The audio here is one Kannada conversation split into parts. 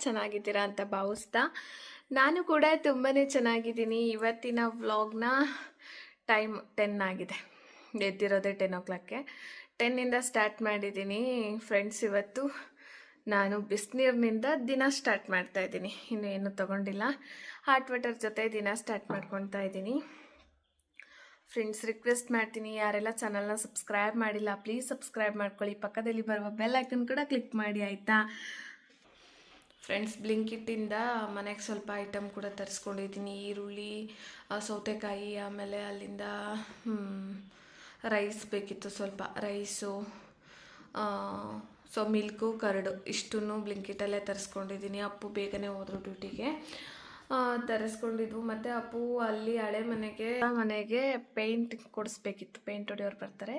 ಚೆನ್ನಾಗಿದ್ದೀರಾ ಅಂತ ಭಾವಿಸ್ತಾ ನಾನು ಕೂಡ ತುಂಬಾ ಚೆನ್ನಾಗಿದ್ದೀನಿ. ಇವತ್ತಿನ ವ್ಲಾಗ್ನ ಟೈಮ್ 10 ಆಗಿದೆ. ಎದ್ದಿರೋದೇ 10 o'clock. 10ಇಂದ ಸ್ಟಾರ್ಟ್ ಮಾಡಿದ್ದೀನಿ ಫ್ರೆಂಡ್ಸ್. ಇವತ್ತು ನಾನು ಬಿಸಿನೀರಿನಿಂದ ದಿನ ಸ್ಟಾರ್ಟ್ ಮಾಡ್ತಾ ಇದ್ದೀನಿ. ಇನ್ನೂ ಏನು ತೊಗೊಂಡಿಲ್ಲ. ಹಾಟ್ ವಾಟರ್ ಜೊತೆ ದಿನ ಸ್ಟಾರ್ಟ್ ಮಾಡ್ಕೊತಾ ಇದ್ದೀನಿ. ಫ್ರೆಂಡ್ಸ್, ರಿಕ್ವೆಸ್ಟ್ ಮಾಡ್ತೀನಿ, ಯಾರೆಲ್ಲ ಚಾನಲ್ನ ಸಬ್ಸ್ಕ್ರೈಬ್ ಮಾಡಿಲ್ಲ ಪ್ಲೀಸ್ ಸಬ್ಸ್ಕ್ರೈಬ್ ಮಾಡ್ಕೊಳ್ಳಿ. ಪಕ್ಕದಲ್ಲಿ ಬರುವ ಬೆಲ್ ಐಕನ್ ಕೂಡ ಕ್ಲಿಕ್ ಮಾಡಿ, ಆಯಿತಾ ಫ್ರೆಂಡ್ಸ್. ಬ್ಲಿಂಕಿಟ್ಟಿಂದ ಮನೆಗೆ ಸ್ವಲ್ಪ ಐಟಮ್ ಕೂಡ ತರಿಸ್ಕೊಂಡಿದ್ದೀನಿ. ಈರುಳ್ಳಿ, ಸೌತೆಕಾಯಿ, ಆಮೇಲೆ ಅಲ್ಲಿಂದ ರೈಸ್ ಬೇಕಿತ್ತು, ಸ್ವಲ್ಪ ರೈಸು, ಸೊ ಮಿಲ್ಕು, ಕರಡು ಇಷ್ಟನ್ನು ಬ್ಲಿಂಕಿಟಲ್ಲೇ ತರಿಸ್ಕೊಂಡಿದ್ದೀನಿ. ಅಪ್ಪು ಬೇಗನೆ ಹೋದ್ರು ಡ್ಯೂಟಿಗೆ, ತರಿಸ್ಕೊಂಡಿದ್ವು. ಮತ್ತು ಅಪ್ಪು ಅಲ್ಲಿ ಹಳೆ ಮನೆಗೆ ಪೇಂಟ್ ಕೊಡಿಸ್ಬೇಕಿತ್ತು. ಪೇಂಟ್ ಹೊಡೆಯೋರು ಬರ್ತಾರೆ,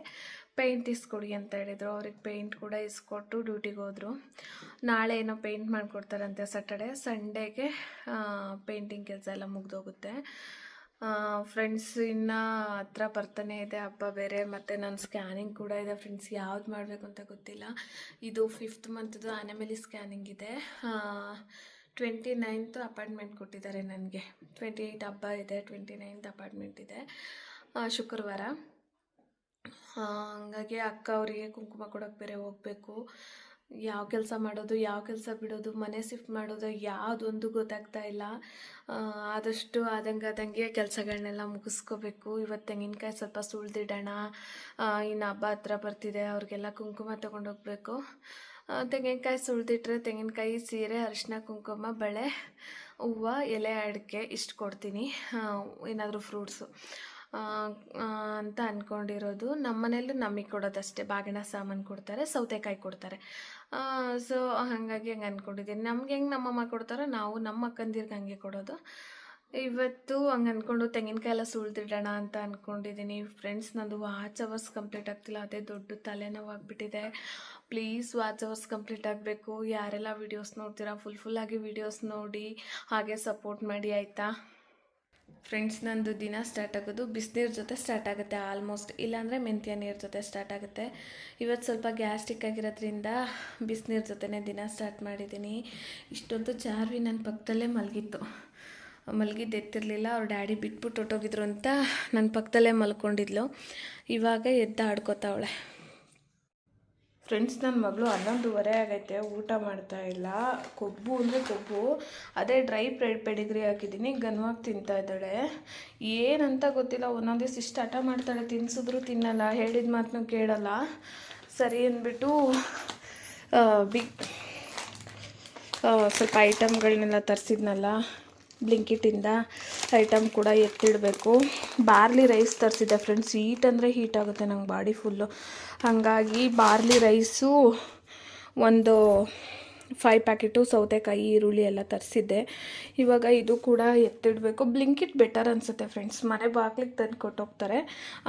ಪೇಂಟ್ ಇಸ್ಕೊಡಿ ಅಂತ ಹೇಳಿದರು. ಅವ್ರಿಗೆ ಪೇಂಟ್ ಕೂಡ ಇಸ್ಕೊಟ್ಟು ಡ್ಯೂಟಿಗೆ ಹೋದರು. ನಾಳೆ ಏನೋ ಪೇಂಟ್ ಮಾಡಿಕೊಡ್ತಾರಂತೆ ಸ್ಯಾಟರ್ಡೆ. ಸಂಡೇಗೆ ಪೇಂಟಿಂಗ್ ಕೆಲಸ ಎಲ್ಲ ಮುಗಿದೋಗುತ್ತೆ. ಫ್ರೆಂಡ್ಸ್, ಇನ್ನು ಹತ್ರ ಬರ್ತಾನೆ ಇದೆ ಹಬ್ಬ ಬೇರೆ, ಮತ್ತು ನನ್ನ ಸ್ಕ್ಯಾನಿಂಗ್ ಕೂಡ ಇದೆ ಫ್ರೆಂಡ್ಸ್. ಯಾವ್ದು ಮಾಡಬೇಕು ಅಂತ ಗೊತ್ತಿಲ್ಲ. ಇದು 5th ಮಂತ್ದು ಆನೆಮಲಿ ಸ್ಕ್ಯಾನಿಂಗ್ ಇದೆ. 29th ಅಪಾಯಿಂಟ್ಮೆಂಟ್ ಕೊಟ್ಟಿದ್ದಾರೆ ನನಗೆ. 28 ಹಬ್ಬ ಇದೆ, 29th ಅಪಾಯಿಂಟ್ಮೆಂಟ್ ಇದೆ ಶುಕ್ರವಾರ. ಹಂಗಾಗಿ ಅಕ್ಕ ಅವರಿಗೆ ಕುಂಕುಮ ಕೊಡೋಕ್ಕೆ ಬೇರೆ ಹೋಗಬೇಕು. ಯಾವ ಕೆಲಸ ಮಾಡೋದು, ಯಾವ ಕೆಲಸ ಬಿಡೋದು, ಮನೆ ಶಿಫ್ಟ್ ಮಾಡೋದು, ಯಾವುದೊಂದು ಗೊತ್ತಾಗ್ತಾ ಇಲ್ಲ. ಆದಷ್ಟು ಆದಂಗೆ ಕೆಲಸಗಳನ್ನೆಲ್ಲ ಮುಗಿಸ್ಕೋಬೇಕು. ಇವತ್ತು ತೆಂಗಿನಕಾಯಿ ಸ್ವಲ್ಪ ಸುಳಿದಿಡೋಣ. ಇನ್ನು ಹಬ್ಬ ಹತ್ರ ಬರ್ತಿದೆ, ಅವ್ರಿಗೆಲ್ಲ ಕುಂಕುಮ ತೊಗೊಂಡೋಗ್ಬೇಕು. ತೆಂಗಿನಕಾಯಿ ಸುಳಿದಿಟ್ರೆ ತೆಂಗಿನಕಾಯಿ, ಸೀರೆ, ಅರಿಶಿನ, ಕುಂಕುಮ, ಬಳೆ, ಹೂವು, ಎಲೆ, ಅಡಿಕೆ ಇಷ್ಟು ಕೊಡ್ತೀನಿ. ಏನಾದರೂ ಫ್ರೂಟ್ಸು ಅಂತ ಅಂದ್ಕೊಂಡಿರೋದು. ನಮ್ಮ ಮನೇಲೂ ನಮಗೆ ಕೊಡೋದಷ್ಟೇ. ಬಾಗಿನ ಸಾಮಾನು ಕೊಡ್ತಾರೆ, ಸೌತೆಕಾಯಿ ಕೊಡ್ತಾರೆ. ಸೊ ಹಾಗಾಗಿ ಹಂಗೆ ಅಂದ್ಕೊಂಡಿದ್ದೀನಿ. ನಮ್ಗೆ ಹೆಂಗೆ ನಮ್ಮಮ್ಮ ಕೊಡ್ತಾರೋ ನಾವು ನಮ್ಮ ಅಕ್ಕಂದಿರ್ಗೆ ಹಂಗೆ ಕೊಡೋದು. ಇವತ್ತು ಹಂಗೆ ಅಂದ್ಕೊಂಡು ತೆಂಗಿನಕಾಯಿ ಎಲ್ಲ ಸುಳಿದಿಡೋಣ ಅಂತ ಅಂದ್ಕೊಂಡಿದ್ದೀನಿ ಫ್ರೆಂಡ್ಸ್. ನಂದು ವಾಚ್ ಅವರ್ಸ್ ಕಂಪ್ಲೀಟ್ ಆಗ್ತಿಲ್ಲ, ಅದೇ ದೊಡ್ಡ ತಲೆನೋವಾಗ್ಬಿಟ್ಟಿದೆ. ಪ್ಲೀಸ್ ವಾಚ್ ಅವರ್ಸ್ ಕಂಪ್ಲೀಟ್ ಆಗಬೇಕು. ಯಾರೆಲ್ಲ ವೀಡಿಯೋಸ್ ನೋಡ್ತೀರಾ ಫುಲ್ಲಾಗಿ ವೀಡಿಯೋಸ್ ನೋಡಿ, ಹಾಗೆ ಸಪೋರ್ಟ್ ಮಾಡಿ, ಆಯಿತಾ ಫ್ರೆಂಡ್ಸ್. ನಂದು ದಿನ ಸ್ಟಾರ್ಟ್ ಆಗೋದು ಬಿಸಿನೀರು ಜೊತೆ ಸ್ಟಾರ್ಟ್ ಆಗುತ್ತೆ ಆಲ್ಮೋಸ್ಟ್, ಇಲ್ಲಾಂದರೆ ಮೆಂತ್ಯ ನೀರು ಜೊತೆ ಸ್ಟಾರ್ಟ್ ಆಗುತ್ತೆ. ಇವತ್ತು ಸ್ವಲ್ಪ ಗ್ಯಾಸ್ಟ್ರಿಕ್ ಆಗಿರೋದ್ರಿಂದ ಬಿಸಿನೀರು ಜೊತೆನೇ ದಿನ ಸ್ಟಾರ್ಟ್ ಮಾಡಿದ್ದೀನಿ. ಇಷ್ಟೊಂದು ಚಾರ್ವಿ ನನ್ನ ಪಕ್ಕದಲ್ಲೇ ಮಲಗಿದ್ದು ಎತ್ತಿರಲಿಲ್ಲ. ಅವ್ರ ಡ್ಯಾಡಿ ಬಿಟ್ಬಿಟ್ಟು ಹೊಟ್ಟೋಗಿದ್ರು ಅಂತ ನನ್ನ ಪಕ್ಕದಲ್ಲೇ ಮಲ್ಕೊಂಡಿದ್ಲು. ಇವಾಗ ಎದ್ದು ಆಡ್ಕೋತಾವಳೆ. ಫ್ರೆಂಡ್ಸ್, ನನ್ನ ಮಗಳು 11:30 ಆಗೈತೆ, ಊಟ ಮಾಡ್ತಾ ಇಲ್ಲ. ಕೊಬ್ಬು ಅಂದರೆ ಕೊಬ್ಬು. ಅದೇ ಡ್ರೈ ಪೆಡಿಗ್ರಿ ಹಾಕಿದ್ದೀನಿ, ಗನ್ವಾಗಿ ತಿಂತಾ ಇದ್ದಾಳೆ. ಏನಂತ ಗೊತ್ತಿಲ್ಲ, ಒಂದೊಂದು ದಿವಸ ಇಷ್ಟು ಹಠ ಮಾಡ್ತಾಳೆ, ತಿನ್ಸಿದ್ರು ತಿನ್ನಲ್ಲ, ಹೇಳಿದ ಮಾತನ್ನು ಕೇಳಲ್ಲ. ಸರಿ ಅಂದ್ಬಿಟ್ಟು ಸ್ವಲ್ಪ ಐಟಮ್ಗಳನ್ನೆಲ್ಲ ತರಿಸಿದ್ನಲ್ಲ ಬ್ಲಿಂಕಿಟ್ಟಿಂದ, ಐಟಮ್ ಕೂಡ ಎತ್ತಿಡಬೇಕು. ಬಾರ್ಲಿ ರೈಸ್ ತರಿಸಿದ್ದೆ ಫ್ರೆಂಡ್ಸ್. ಹೀಟ್ ಅಂದರೆ ಹೀಟ್ ಆಗುತ್ತೆ ನಂಗೆ ಬಾಡಿ ಫುಲ್ಲು. ಹಾಗಾಗಿ ಬಾರ್ಲಿ ರೈಸು ಒಂದು 5 ಪ್ಯಾಕೆಟು, ಸೌತೆಕಾಯಿ, ಈರುಳ್ಳಿ ಎಲ್ಲ ತರಿಸಿದ್ದೆ. ಇವಾಗ ಇದು ಕೂಡ ಎತ್ತಿಡಬೇಕು. ಬ್ಲಿಂಕಿಟ್ ಬೆಟರ್ ಅನಿಸುತ್ತೆ ಫ್ರೆಂಡ್ಸ್, ಮನೆ ಬಾಗಿಲಿಗೆ ತಂದು ಕೊಟ್ಟೋಗ್ತಾರೆ.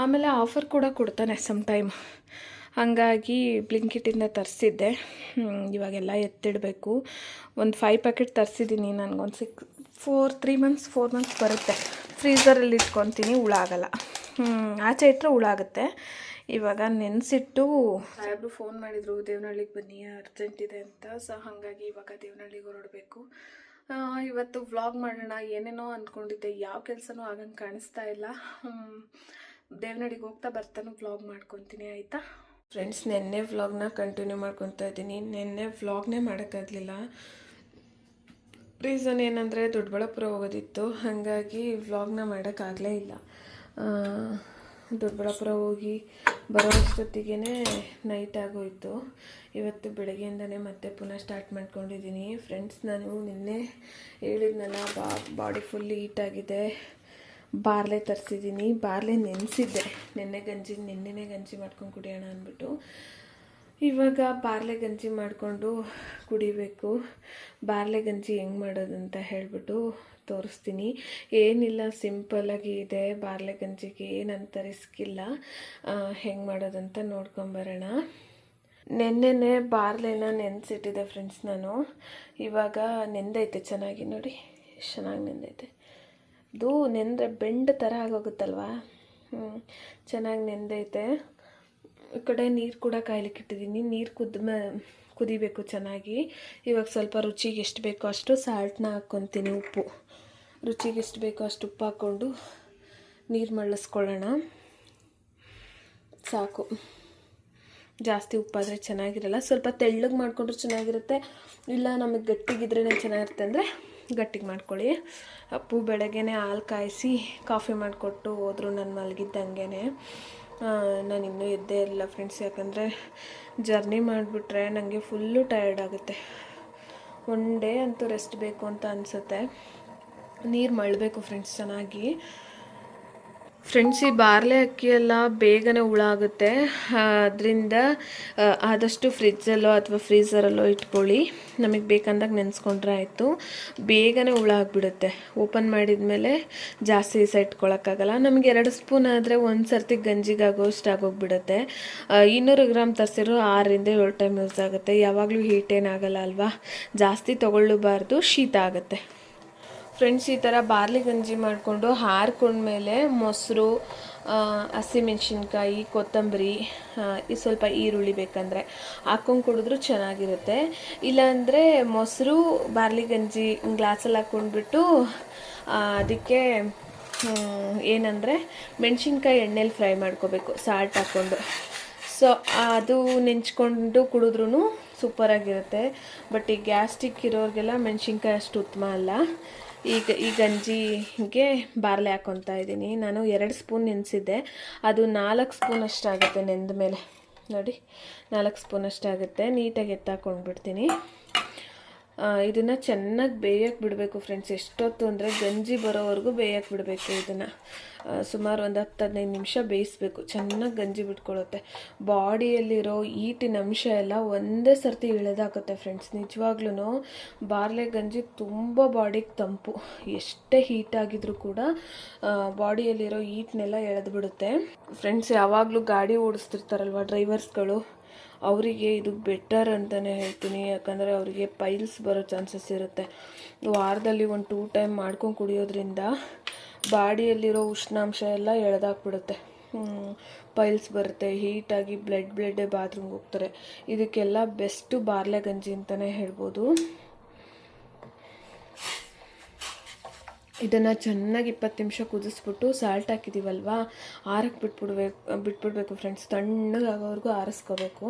ಆಮೇಲೆ ಆಫರ್ ಕೂಡ ಕೊಡ್ತಾನೆ ಸಮ್ಟೈಮ್. ಹಾಗಾಗಿ ಬ್ಲಿಂಕಿಟ್ಟಿಂದ ತರಿಸಿದ್ದೆ. ಇವಾಗೆಲ್ಲ ಎತ್ತಿಡಬೇಕು. ಒಂದು 5 ಪ್ಯಾಕೆಟ್ ತರಿಸಿದ್ದೀನಿ. ನನಗೊಂದು 3 ಮಂತ್ಸ್ ಬರುತ್ತೆ. ಫ್ರೀಝರಲ್ಲಿ ಇಟ್ಕೊತೀನಿ, ಹುಳ ಆಗಲ್ಲ. ಆಚೆ ಇಟ್ಟರೆ ಹುಳ ಆಗುತ್ತೆ. ಇವಾಗ ನೆನೆಸಿಟ್ಟು ಸಾಹೇಬ್ರು ಫೋನ್ ಮಾಡಿದರು, ದೇವನಹಳ್ಳಿಗೆ ಬನ್ನಿ ಅರ್ಜೆಂಟ್ ಇದೆ ಅಂತ. ಸೊ ಹಾಗಾಗಿ ಇವಾಗ ದೇವನಹಳ್ಳಿಗೆ ಹೊರಡಬೇಕು. ಇವತ್ತು ವ್ಲಾಗ್ ಮಾಡೋಣ ಏನೇನೋ ಅಂದ್ಕೊಂಡಿದ್ದೆ, ಯಾವ ಕೆಲಸನೂ ಆಗಂಗೆ ಕಾಣಿಸ್ತಾ ಇಲ್ಲ. ದೇವನಹಳ್ಳಿಗೆ ಹೋಗ್ತಾ ಬರ್ತಾನು ವ್ಲಾಗ್ ಮಾಡ್ಕೊತೀನಿ, ಆಯಿತಾ ಫ್ರೆಂಡ್ಸ್. ನೆನ್ನೆ ವ್ಲಾಗ್ನ ಕಂಟಿನ್ಯೂ ಮಾಡ್ಕೊತಾ ಇದ್ದೀನಿ. ನೆನ್ನೆ ವ್ಲಾಗ್ನೇ ಮಾಡೋಕ್ಕಾಗಲಿಲ್ಲ. ರೀಸನ್ ಏನಂದರೆ ದೊಡ್ಡಬಳ್ಳಾಪುರ ಹೋಗೋದಿತ್ತು, ಹಾಗಾಗಿ ವ್ಲಾಗ್ನ ಮಾಡೋಕ್ಕಾಗಲೇ ಇಲ್ಲ. ದೊಡ್ಡಬಳ್ಳಾಪುರ ಹೋಗಿ ಬರೋ ಅಷ್ಟೊತ್ತಿಗೆ ನೈಟ್ ಆಗೋಯಿತು. ಇವತ್ತು ಬೆಳಗ್ಗೆಯಿಂದನೇ ಮತ್ತೆ ಪುನಃ ಸ್ಟಾರ್ಟ್ ಮಾಡ್ಕೊಂಡಿದ್ದೀನಿ ಫ್ರೆಂಡ್ಸ್. ನಾನು ನಿನ್ನೆ ಹೇಳಿದ್ನಲ್ಲ, ಬಾಡಿ ಫುಲ್ ಹೀಟಾಗಿದೆ. ಬಾರ್ಲೆ ತರಿಸಿದ್ದೀನಿ, ಬಾರ್ಲೆ ನೆನೆಸಿದ್ದೆ. ನಿನ್ನೆನೇ ಗಂಜಿ ಮಾಡ್ಕೊಂಡು ಕುಡಿಯೋಣ ಅಂದ್ಬಿಟ್ಟು ಇವಾಗ ಬಾರ್ಲೆ ಗಂಜಿ ಮಾಡಿಕೊಂಡು ಕುಡಿಬೇಕು. ಬಾರ್ಲೆ ಗಂಜಿ ಹೆಂಗೆ ಮಾಡೋದು ಅಂತ ಹೇಳಿಬಿಟ್ಟು ತೋರಿಸ್ತೀನಿ. ಏನಿಲ್ಲ, ಸಿಂಪಲ್ಲಾಗಿ ಇದೆ ಬಾರ್ಲೆ ಗಂಜಿಗೆ, ಏನಂತ ರಿಸ್ಕ್ ಇಲ್ಲ. ಹೆಂಗೆ ಮಾಡೋದಂತ ನೋಡ್ಕೊಂಬರೋಣ. ನೆನ್ನೆನೇ ಬಾರ್ಲೆನ ನೆನೆಸಿಟ್ಟಿದ್ದೆ ಫ್ರೆಂಡ್ಸ್ ನಾನು. ಇವಾಗ ನೆಂದೈತೆ ಚೆನ್ನಾಗಿ, ನೋಡಿ ಎಷ್ಟು ಚೆನ್ನಾಗಿ ನೆಂದೈತೆ. ಇದು ನೆಂದರೆ ಬೆಂಡ್ ಥರ ಆಗೋಗುತ್ತಲ್ವ, ಚೆನ್ನಾಗಿ ನೆಂದೈತೆ. ಈ ಕಡೆ ನೀರು ಕೂಡ ಕಾಯ್ಲಿಕ್ಕೆ ಇಟ್ಟಿದ್ದೀನಿ. ನೀರು ಕುದಿಬೇಕು ಚೆನ್ನಾಗಿ. ಇವಾಗ ಸ್ವಲ್ಪ ರುಚಿಗೆ ಎಷ್ಟು ಬೇಕೋ ಅಷ್ಟು ಸಾಲ್ಟನ್ನ ಹಾಕ್ಕೊತೀನಿ, ಉಪ್ಪು ರುಚಿಗೆ ಎಷ್ಟು ಬೇಕೋ ಅಷ್ಟು ಉಪ್ಪು ಹಾಕ್ಕೊಂಡು ನೀರು ಮಳ್ಳಿಸ್ಕೊಳ್ಳೋಣ. ಸಾಕು, ಜಾಸ್ತಿ ಉಪ್ಪಾದರೆ ಚೆನ್ನಾಗಿರಲ್ಲ. ಸ್ವಲ್ಪ ತೆಳ್ಳಗೆ ಮಾಡಿಕೊಂಡ್ರೆ ಚೆನ್ನಾಗಿರುತ್ತೆ, ಇಲ್ಲ ನಮಗೆ ಗಟ್ಟಿಗಿದ್ರೇ ಚೆನ್ನಾಗಿರುತ್ತೆ ಅಂದರೆ ಗಟ್ಟಿಗೆ ಮಾಡ್ಕೊಳ್ಳಿ. ಅಪ್ಪು ಬೆಳಗ್ಗೆ ಹಾಲು ಕಾಯಿಸಿ ಕಾಫಿ ಮಾಡಿಕೊಟ್ಟು ಹೋದರು, ನಾನು ಮಲಗಿದ್ದಂಗೆ. ನಾನು ಇನ್ನೂ ಎದ್ದೇ ಇರಲಿಲ್ಲ ಫ್ರೆಂಡ್ಸ್, ಯಾಕಂದರೆ ಜರ್ನಿ ಮಾಡಿಬಿಟ್ರೆ ನನಗೆ ಫುಲ್ಲು ಟಯರ್ಡ್ ಆಗುತ್ತೆ. ಒನ್ ಡೇ ಅಂತೂ ರೆಸ್ಟ್ ಬೇಕು ಅಂತ ಅನಿಸುತ್ತೆ. ನೀರು ಮಳ್ಳಬೇಕು ಫ್ರೆಂಡ್ಸ್ ಚೆನ್ನಾಗಿ. ಫ್ರೆಂಡ್ಸ್, ಈ ಬಾರ್ಲೆ ಅಕ್ಕಿ ಎಲ್ಲ ಬೇಗನೆ ಹುಳ ಆಗುತ್ತೆ, ಅದರಿಂದ ಆದಷ್ಟು ಫ್ರಿಜ್ಜಲ್ಲೋ ಅಥವಾ ಫ್ರೀಝರಲ್ಲೋ ಇಟ್ಕೊಳ್ಳಿ. ನಮಗೆ ಬೇಕಂದಾಗ ನೆನೆಸ್ಕೊಂಡ್ರೆ ಆಯಿತು, ಬೇಗನೆ ಹುಳ ಆಗಿಬಿಡುತ್ತೆ. ಓಪನ್ ಮಾಡಿದ ಮೇಲೆ ಜಾಸ್ತಿ ದಿವಸ ಇಟ್ಕೊಳ್ಳೋಕ್ಕಾಗಲ್ಲ. ನಮಗೆ 2 ಸ್ಪೂನ್ ಆದರೆ ಒಂದು ಸರ್ತಿ ಗಂಜಿಗಾಗೋಷ್ಟು ಆಗೋಗ್ಬಿಡುತ್ತೆ. 200 ಗ್ರಾಮ್ ತರಿಸಿರೋ 6ರಿಂದ 7 ಟೈಮ್ ಯೂಸ್ ಆಗುತ್ತೆ. ಯಾವಾಗಲೂ ಹೀಟ್ ಏನಾಗಲ್ಲ ಅಲ್ವಾ, ಜಾಸ್ತಿ ತೊಗೊಳ್ಳಬಾರ್ದು, ಶೀತ ಆಗುತ್ತೆ. ಫ್ರೆಂಡ್ಸ್, ಈ ಥರ ಬಾರ್ಲಿ ಗಂಜಿ ಮಾಡಿಕೊಂಡು ಹಾರ್ಕೊಂಡ್ಮೇಲೆ ಮೊಸರು, ಹಸಿಮೆಣ್ಸಿನ್ಕಾಯಿ, ಕೊತ್ತಂಬರಿ, ಈ ಸ್ವಲ್ಪ ಈರುಳ್ಳಿ ಬೇಕಂದರೆ ಹಾಕ್ಕೊಂಡು ಕುಡಿದ್ರೂ ಚೆನ್ನಾಗಿರುತ್ತೆ. ಇಲ್ಲಾಂದರೆ ಮೊಸರು ಬಾರ್ಲಿ ಗಂಜಿ ಗ್ಲಾಸಲ್ಲಿ ಹಾಕ್ಕೊಂಡ್ಬಿಟ್ಟು ಅದಕ್ಕೆ ಏನಂದರೆ ಮೆಣಸಿನ್ಕಾಯಿ ಎಣ್ಣೆಲಿ ಫ್ರೈ ಮಾಡ್ಕೋಬೇಕು ಸಾಲ್ಟ್ ಹಾಕ್ಕೊಂಡು. ಸೊ ಅದು ನೆಂಚ್ಕೊಂಡು ಕುಡಿದ್ರೂ ಸೂಪರಾಗಿರುತ್ತೆ. ಬಟ್ ಈ ಗ್ಯಾಸ್ಟ್ರಿಕ್ ಇರೋರಿಗೆಲ್ಲ ಮೆಣಸಿನ್ಕಾಯಿ ಅಷ್ಟು ಉತ್ತಮ ಅಲ್ಲ. ಈ ಗಂಜಿಗೆ ಬಾರ್ಲೆ ಹಾಕ್ಕೊತಾ ಇದ್ದೀನಿ. ನಾನು 2 ಸ್ಪೂನ್ ನೆನೆಸಿದ್ದೆ, ಅದು 4 ಸ್ಪೂನ್ ಅಷ್ಟಾಗುತ್ತೆ ನೆಂದ ಮೇಲೆ. ನೋಡಿ, 4 ಸ್ಪೂನ್ ಅಷ್ಟಾಗುತ್ತೆ. ನೀಟಾಗಿ ಎತ್ತಾಕೊಂಡ್ಬಿಡ್ತೀನಿ. ಇದನ್ನು ಚೆನ್ನಾಗಿ ಬೇಯಕ್ಕೆ ಬಿಡಬೇಕು ಫ್ರೆಂಡ್ಸ್. ಎಷ್ಟೊತ್ತು ಅಂದರೆ ಗಂಜಿ ಬರೋವರೆಗೂ ಬೇಯಕ್ಕೆ ಬಿಡಬೇಕು. ಇದನ್ನು ಸುಮಾರು ಒಂದು 10-15 ನಿಮಿಷ ಬೇಯಿಸ್ಬೇಕು. ಚೆನ್ನಾಗಿ ಗಂಜಿ ಬಿಟ್ಕೊಳ್ಳುತ್ತೆ. ಬಾಡಿಯಲ್ಲಿರೋ ಈಟಿನ ಅಂಶ ಎಲ್ಲ ಒಂದೇ ಸರ್ತಿ ಇಳಿದಾಕುತ್ತೆ ಫ್ರೆಂಡ್ಸ್. ನಿಜವಾಗ್ಲೂ ಬಾರ್ಲೆ ಗಂಜಿ ತುಂಬ ಬಾಡಿಗೆ ತಂಪು. ಎಷ್ಟೇ ಹೀಟಾಗಿದ್ರೂ ಕೂಡ ಬಾಡಿಯಲ್ಲಿರೋ ಈಟ್ನೆಲ್ಲ ಎಳೆದ್ಬಿಡುತ್ತೆ ಫ್ರೆಂಡ್ಸ್. ಯಾವಾಗಲೂ ಗಾಡಿ ಓಡಿಸ್ತಿರ್ತಾರಲ್ವ ಡ್ರೈವರ್ಸ್ಗಳು, ಅವರಿಗೆ ಇದು ಬೆಟರ್ ಅಂತಲೇ ಹೇಳ್ತೀನಿ. ಯಾಕಂದರೆ ಅವರಿಗೆ ಪೈಲ್ಸ್ ಬರೋ ಚಾನ್ಸಸ್ ಇರುತ್ತೆ. ವಾರದಲ್ಲಿ 1-2 ಟೈಮ್ ಮಾಡ್ಕೊಂಡು ಕುಡಿಯೋದ್ರಿಂದ ಬಾಡಿಯಲ್ಲಿರೋ ಉಷ್ಣಾಂಶ ಎಲ್ಲ ಎಳೆದಾಕ್ಬಿಡುತ್ತೆ. ಪೈಲ್ಸ್ ಬರುತ್ತೆ, ಹೀಟಾಗಿ ಬ್ಲಡ್ಡೇ ಬಾತ್ರೂಮ್ಗೆ ಹೋಗ್ತಾರೆ. ಇದಕ್ಕೆಲ್ಲ ಬೆಸ್ಟು ಬಾರ್ಲೆ ಗಂಜಿ ಅಂತಲೇ ಹೇಳ್ಬೋದು. ಇದನ್ನು ಚೆನ್ನಾಗಿ 20 ನಿಮಿಷ ಕುದಿಸ್ಬಿಟ್ಟು ಸಾಲ್ಟ್ ಹಾಕಿದ್ದೀವಲ್ವ, ಆರಕ್ಕೆ ಬಿಟ್ಬಿಡ್ಬೇಕು ಫ್ರೆಂಡ್ಸ್. ತಣ್ಣಗಾಗೋವರೆಗೂ ಆರಿಸ್ಕೋಬೇಕು.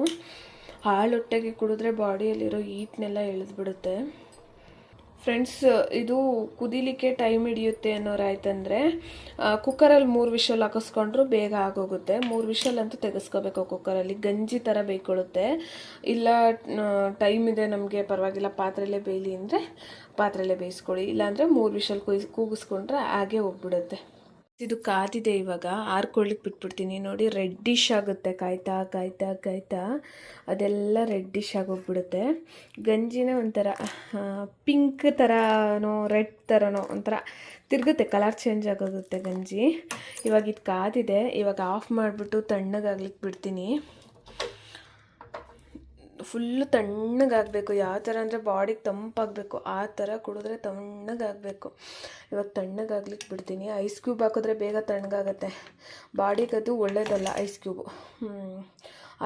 ಹಾಳೊಟ್ಟೆಗೆ ಕುಡಿದ್ರೆ ಬಾಡಿಯಲ್ಲಿರೋ ಈಟ್ನೆಲ್ಲ ಎಳೆದ್ಬಿಡುತ್ತೆ ಫ್ರೆಂಡ್ಸ್. ಇದು ಕುದಿಲಿಕ್ಕೆ ಟೈಮ್ ಹಿಡಿಯುತ್ತೆ ಅನ್ನೋರಾಯ್ತಂದರೆ ಕುಕ್ಕರಲ್ಲಿ 3 ವಿಷಲ್ ಹಾಕಿಸ್ಕೊಂಡ್ರು ಬೇಗ ಆಗೋಗುತ್ತೆ. 3 ವಿಷಲ್ ಅಂತೂ ತೆಗೆಸ್ಕೋಬೇಕು ಕುಕ್ಕರಲ್ಲಿ, ಗಂಜಿ ಥರ ಬೇಯ್ಕೊಳ್ಳುತ್ತೆ. ಇಲ್ಲ ಟೈಮ್ ಇದೆ ನಮಗೆ, ಪರವಾಗಿಲ್ಲ ಪಾತ್ರೆಯಲ್ಲೇ ಬೇಯಲಿ ಅಂದರೆ ಪಾತ್ರೆಯಲ್ಲೇ ಬೇಯಿಸ್ಕೊಳ್ಳಿ. ಇಲ್ಲಾಂದರೆ 3 ವಿಷಲ್ ಕೂಗಿಸ್ಕೊಂಡ್ರೆ ಹಾಗೆ ಹೋಗ್ಬಿಡುತ್ತೆ. ಇದು ಕಾದಿದೆ, ಇವಾಗ ಆರ್ಕೊಳ್ಳಿಕ್ಕೆ ಬಿಟ್ಬಿಡ್ತೀನಿ. ನೋಡಿ, ರೆಡ್ಡಿಶ್ ಆಗುತ್ತೆ ಕಾಯ್ತಾ ಕಾಯ್ತಾ ಕಾಯ್ತಾ, ಅದೆಲ್ಲ ರೆಡ್ಡಿಶ್ ಆಗೋಗ್ಬಿಡುತ್ತೆ. ಗಂಜಿನ ಒಂಥರ ಪಿಂಕ್ ಥರನೋ ರೆಡ್ ಥರನೋ ಒಂಥರ ತಿರುಗುತ್ತೆ, ಕಲರ್ ಚೇಂಜ್ ಆಗೋಗುತ್ತೆ ಗಂಜಿ. ಇವಾಗ ಇದು ಕಾದಿದೆ, ಇವಾಗ ಆಫ್ ಮಾಡಿಬಿಟ್ಟು ತಣ್ಣಗಾಗ್ಲಿಕ್ಕೆ ಬಿಡ್ತೀನಿ. ಫುಲ್ಲು ತಣ್ಣಗಾಗಬೇಕು. ಯಾವ ಥರ ಅಂದರೆ ಬಾಡಿಗೆ ತಂಪಾಗಬೇಕು, ಆ ಥರ ಕುಡಿದ್ರೆ ತಣ್ಣಗಾಗಬೇಕು. ಇವಾಗ ತಣ್ಣಗಾಗ್ಲಿಕ್ಕೆ ಬಿಡ್ತೀನಿ. ಐಸ್ ಕ್ಯೂಬ್ ಹಾಕಿದ್ರೆ ಬೇಗ ತಣ್ಣಗಾಗತ್ತೆ. ಬಾಡಿಗೆ ಅದು ಒಳ್ಳೇದಲ್ಲ ಐಸ್ ಕ್ಯೂಬು.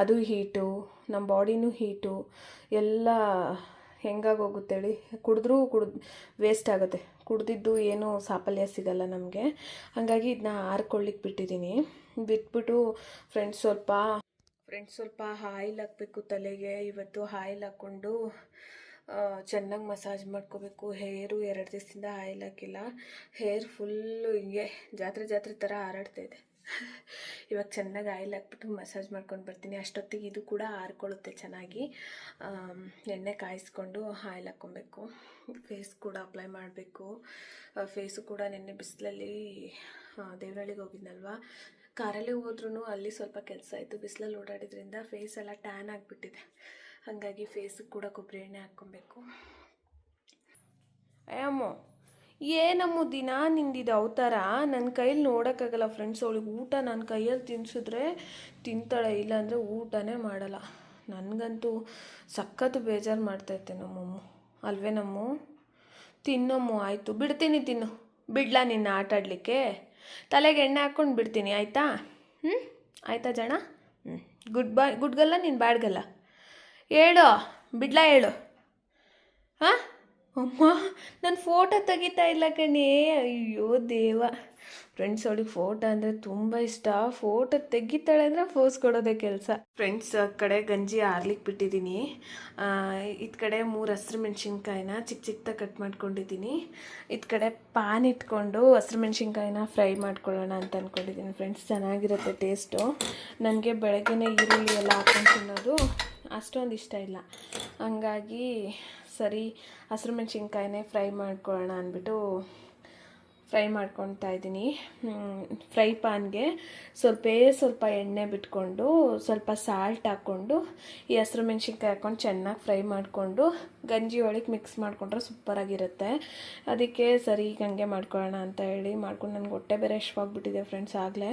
ಅದು ಹೀಟು, ನಮ್ಮ ಬಾಡಿನೂ ಹೀಟು, ಎಲ್ಲ ಹೆಂಗಾಗೋಗುತ್ತೆ ಹೇಳಿ. ಕುಡಿದ್ರೂ ವೇಸ್ಟ್ ಆಗುತ್ತೆ. ಕುಡ್ದಿದ್ದು ಏನೂ ಸಾಫಲ್ಯ ಸಿಗಲ್ಲ ನಮಗೆ. ಹಾಗಾಗಿ ಇದನ್ನ ಆರ್ಕೊಳ್ಳಿಕ್ಕೆ ಬಿಟ್ಟಿದ್ದೀನಿ. ಬಿಟ್ಬಿಟ್ಟು ಫ್ರೆಂಡ್ಸ್ ಸ್ವಲ್ಪ ಆಯಿಲ್ ಹಾಕಬೇಕು ತಲೆಗೆ. ಇವತ್ತು ಆಯಿಲ್ ಹಾಕ್ಕೊಂಡು ಚೆನ್ನಾಗಿ ಮಸಾಜ್ ಮಾಡ್ಕೋಬೇಕು. ಹೇರು 2 ದಿವಸದಿಂದ ಆಯಿಲ್ ಹಾಕಿಲ್ಲ. ಹೇರ್ ಫುಲ್ಲು ಹಿಂಗೆ ಜಾತ್ರೆ ಥರ ಹಾರಾಡ್ತಾಯಿದೆ. ಇವಾಗ ಚೆನ್ನಾಗಿ ಆಯಿಲ್ ಹಾಕ್ಬಿಟ್ಟು ಮಸಾಜ್ ಮಾಡ್ಕೊಂಡು ಬರ್ತೀನಿ. ಅಷ್ಟೊತ್ತಿಗೆ ಇದು ಕೂಡ ಆರ್ಕೊಳ್ಳುತ್ತೆ ಚೆನ್ನಾಗಿ. ಎಣ್ಣೆ ಕಾಯಿಸ್ಕೊಂಡು ಆಯಿಲ್ ಹಾಕ್ಕೊಬೇಕು. ಫೇಸ್ ಕೂಡ ಅಪ್ಲೈ ಮಾಡಬೇಕು. ಫೇಸು ಕೂಡ ನೆನ್ನೆ ಬಿಸಿಲಲ್ಲಿ ದೇವನಹಳ್ಳಿಗೆ ಹೋಗಿದ್ನಲ್ವ, ಕಾರಲ್ಲೇ ಹೋದ್ರೂ ಅಲ್ಲಿ ಸ್ವಲ್ಪ ಕೆಲಸ ಆಯಿತು. ಬಿಸಿಲಲ್ಲಿ ಓಡಾಡಿದ್ರಿಂದ ಫೇಸ್ ಎಲ್ಲ ಟ್ಯಾನ್ ಆಗಿಬಿಟ್ಟಿದೆ. ಹಾಗಾಗಿ ಫೇಸಿಗೆ ಕೂಡ ಕೊಬ್ಬರಿ ಎಣ್ಣೆ ಹಾಕ್ಕೊಬೇಕು. ಅಯ್ಯಮ್ಮು, ಏನಮ್ಮು ದಿನ ನಿಂದಿದ್ದು ಅವತಾರ. ನನ್ನ ಕೈಯಲ್ಲಿ ನೋಡೋಕ್ಕಾಗಲ್ಲ ಫ್ರೆಂಡ್ಸ್. ಅವಳಿಗೆ ಊಟ ನನ್ನ ಕೈಯಲ್ಲಿ ತಿನ್ಸಿದ್ರೆ ತಿಂತಾಳೆ, ಇಲ್ಲಾಂದರೆ ಊಟನೇ ಮಾಡಲ್ಲ. ನನಗಂತೂ ಸಖತ್ತು ಬೇಜಾರು ಮಾಡ್ತೈತೆ ನಮ್ಮಮ್ಮ, ಅಲ್ವೇ ನಮ್ಮ ತಿನ್ನಮ್ಮು. ಆಯಿತು, ಬಿಡ್ತೀನಿ, ತಿನ್ನು. ಬಿಡ್ಲಾ ನಿನ್ನ ಆಟ ಆಡಲಿಕ್ಕೆ? ತಲೆಗೆ ಎಣ್ಣೆ ಹಾಕ್ಕೊಂಡು ಬಿಡ್ತೀನಿ, ಆಯಿತಾ? ಆಯಿತಾ ಜನ? ಗುಡ್ ಗಲ್ಲ ನೀನು ಬ್ಯಾಡ್ಗಲ್ಲ? ಹೇಳು. ಬಿಡ್ಲಾ ಹೇಳು. ಹಾಂ ಅಮ್ಮ ನಾನು ಫೋಟೋ ತೆಗಿತಾ ಇಲ್ಲ ಕಣೇ. ಅಯ್ಯೋ ದೇವ. ಫ್ರೆಂಡ್ಸ್ ಅವಳಿಗೆ ಫೋಟೋ ಅಂದರೆ ತುಂಬ ಇಷ್ಟ. ಫೋಟೋ ತೆಗಿತಾಳೆ ಅಂದರೆ ಫೋಸ್ ಕೊಡೋದೇ ಕೆಲಸ. ಫ್ರೆಂಡ್ಸ್ ಕಡೆ ಗಂಜಿ ಆರ್ಲಿಕ್ಕೆ ಬಿಟ್ಟಿದ್ದೀನಿ. ಇದು ಕಡೆ 3 ಹಸಿರು ಮೆಣಸಿನ್ಕಾಯಿನ ಚಿಕ್ಕ ಚಿಕ್ಕದಾಗಿ ಕಟ್ ಮಾಡ್ಕೊಂಡಿದ್ದೀನಿ. ಇದು ಕಡೆ ಪಾನ್ ಇಟ್ಕೊಂಡು ಹಸಿರು ಮೆಣಸಿನ್ಕಾಯಿನ ಫ್ರೈ ಮಾಡ್ಕೊಳ್ಳೋಣ ಅಂತ ಅಂದ್ಕೊಂಡಿದ್ದೀನಿ. ಫ್ರೆಂಡ್ಸ್ ಚೆನ್ನಾಗಿರುತ್ತೆ ಟೇಸ್ಟು. ನನಗೆ ಬೆಳಗ್ಗೆನೇ ಈರುಳ್ಳಿ ಎಲ್ಲ ಹಾಕೊಂಡು ತಿನ್ನೋದು ಅಷ್ಟೊಂದು ಇಷ್ಟ ಇಲ್ಲ. ಹಂಗಾಗಿ ಸರಿ ಹಸಿರು ಮೆಣಸಿನ್ಕಾಯಿನೇ ಫ್ರೈ ಮಾಡ್ಕೊಳ್ಳೋಣ ಅಂದ್ಬಿಟ್ಟು ಫ್ರೈ ಮಾಡ್ಕೊತಾ ಇದ್ದೀನಿ. ಫ್ರೈ ಪಾನ್ಗೆ ಸ್ವಲ್ಪ ಎಣ್ಣೆ ಬಿಟ್ಕೊಂಡು ಸ್ವಲ್ಪ ಸಾಲ್ಟ್ ಹಾಕ್ಕೊಂಡು ಈ ಹಸಿರು ಮೆಣಸಿನ್ಕಾಯಿ ಹಾಕ್ಕೊಂಡು ಚೆನ್ನಾಗಿ ಫ್ರೈ ಮಾಡಿಕೊಂಡು ಗಂಜಿ ಒಳಗೆ ಮಿಕ್ಸ್ ಮಾಡಿಕೊಂಡ್ರೆ ಸೂಪರಾಗಿರುತ್ತೆ. ಅದಕ್ಕೆ ಸರಿ ಹಂಗೆ ಮಾಡ್ಕೊಳ್ಳೋಣ ಅಂತ ಹೇಳಿ ಮಾಡ್ಕೊಂಡು ನನಗೆ ಹೊಟ್ಟೆ ಬೇರೆ ಹಶ್ವಾಗ್ಬಿಟ್ಟಿದೆ ಫ್ರೆಂಡ್ಸ್ ಆಗಲೇ.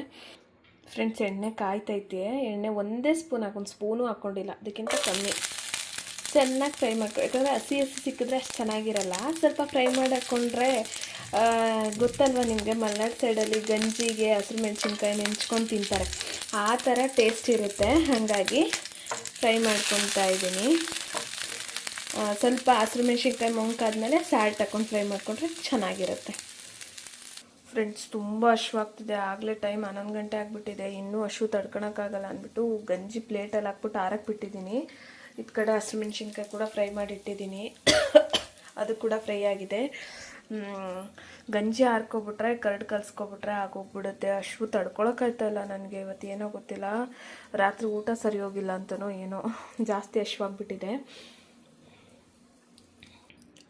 ಫ್ರೆಂಡ್ಸ್ ಎಣ್ಣೆ ಕಾಯ್ತೈತೆ. ಎಣ್ಣೆ ಒಂದೇ ಸ್ಪೂನ್ ಒಂದು ಸ್ಪೂನು ಹಾಕ್ಕೊಂಡಿಲ್ಲ, ಅದಕ್ಕಿಂತ ಕಮ್ಮಿ. ಚೆನ್ನಾಗಿ ಫ್ರೈ ಮಾಡ್ಕೊ, ಯಾಕಂದರೆ ಹಸಿ ಸಿಕ್ಕಿದ್ರೆ ಅಷ್ಟು ಚೆನ್ನಾಗಿರಲ್ಲ. ಸ್ವಲ್ಪ ಫ್ರೈ ಮಾಡಿ ಹಾಕ್ಕೊಂಡ್ರೆ ಗೊತ್ತಲ್ವ ನಿಮಗೆ, ಮಲೆನಾಡು ಸೈಡಲ್ಲಿ ಗಂಜಿಗೆ ಹಸಿರು ಮೆಣಸಿನ್ಕಾಯಿ ನೆಂಚ್ಕೊಂಡು ತಿಂತಾರೆ, ಆ ಥರ ಟೇಸ್ಟ್ ಇರುತ್ತೆ. ಹಾಗಾಗಿ ಫ್ರೈ ಮಾಡ್ಕೊತಾ ಇದ್ದೀನಿ. ಸ್ವಲ್ಪ ಹಸಿರು ಮೆಣಸಿನ್ಕಾಯಿ ಮೊಂಕಾದ್ಮೇಲೆ ಸಾಲ್ಟ್ ಹಾಕ್ಕೊಂಡು ಫ್ರೈ ಮಾಡಿಕೊಂಡ್ರೆ ಚೆನ್ನಾಗಿರುತ್ತೆ. ಫ್ರೆಂಡ್ಸ್ ತುಂಬ ಹಶ್ವಾಗ್ತಿದೆ. ಆಗಲೇ ಟೈಮ್ 11 ಗಂಟೆ ಆಗಿಬಿಟ್ಟಿದೆ. ಇನ್ನೂ ಹಶು ತಡ್ಕೊಳಕ್ಕಾಗಲ್ಲ ಅಂದ್ಬಿಟ್ಟು ಗಂಜಿ ಪ್ಲೇಟಲ್ಲಿ ಹಾಕ್ಬಿಟ್ಟು ಆರಕ್ಕೆ ಬಿಟ್ಟಿದ್ದೀನಿ. ಇದು ಕಡೆ ಹಸಿರು ಮೆಣಸಿನ್ಕಾಯಿ ಕೂಡ ಫ್ರೈ ಮಾಡಿ ಇಟ್ಟಿದ್ದೀನಿ, ಅದು ಕೂಡ ಫ್ರೈ ಆಗಿದೆ. ಗಂಜಿ ಹಾರ್ಕೊಬಿಟ್ರೆ ಕರ್ಡ್ ಕಲಿಸ್ಕೊಬಿಟ್ರೆ ಆಗೋಗ್ಬಿಡುತ್ತೆ. ಹಶು ತಡ್ಕೊಳಕ್ಕಾಯ್ತಾಯಿಲ್ಲ ನನಗೆ. ಇವತ್ತು ಏನೋ ಗೊತ್ತಿಲ್ಲ, ರಾತ್ರಿ ಊಟ ಸರಿ ಹೋಗಿಲ್ಲ ಅಂತನೋ ಏನೋ, ಜಾಸ್ತಿ ಹಶ್ವಾಗ್ಬಿಟ್ಟಿದೆ.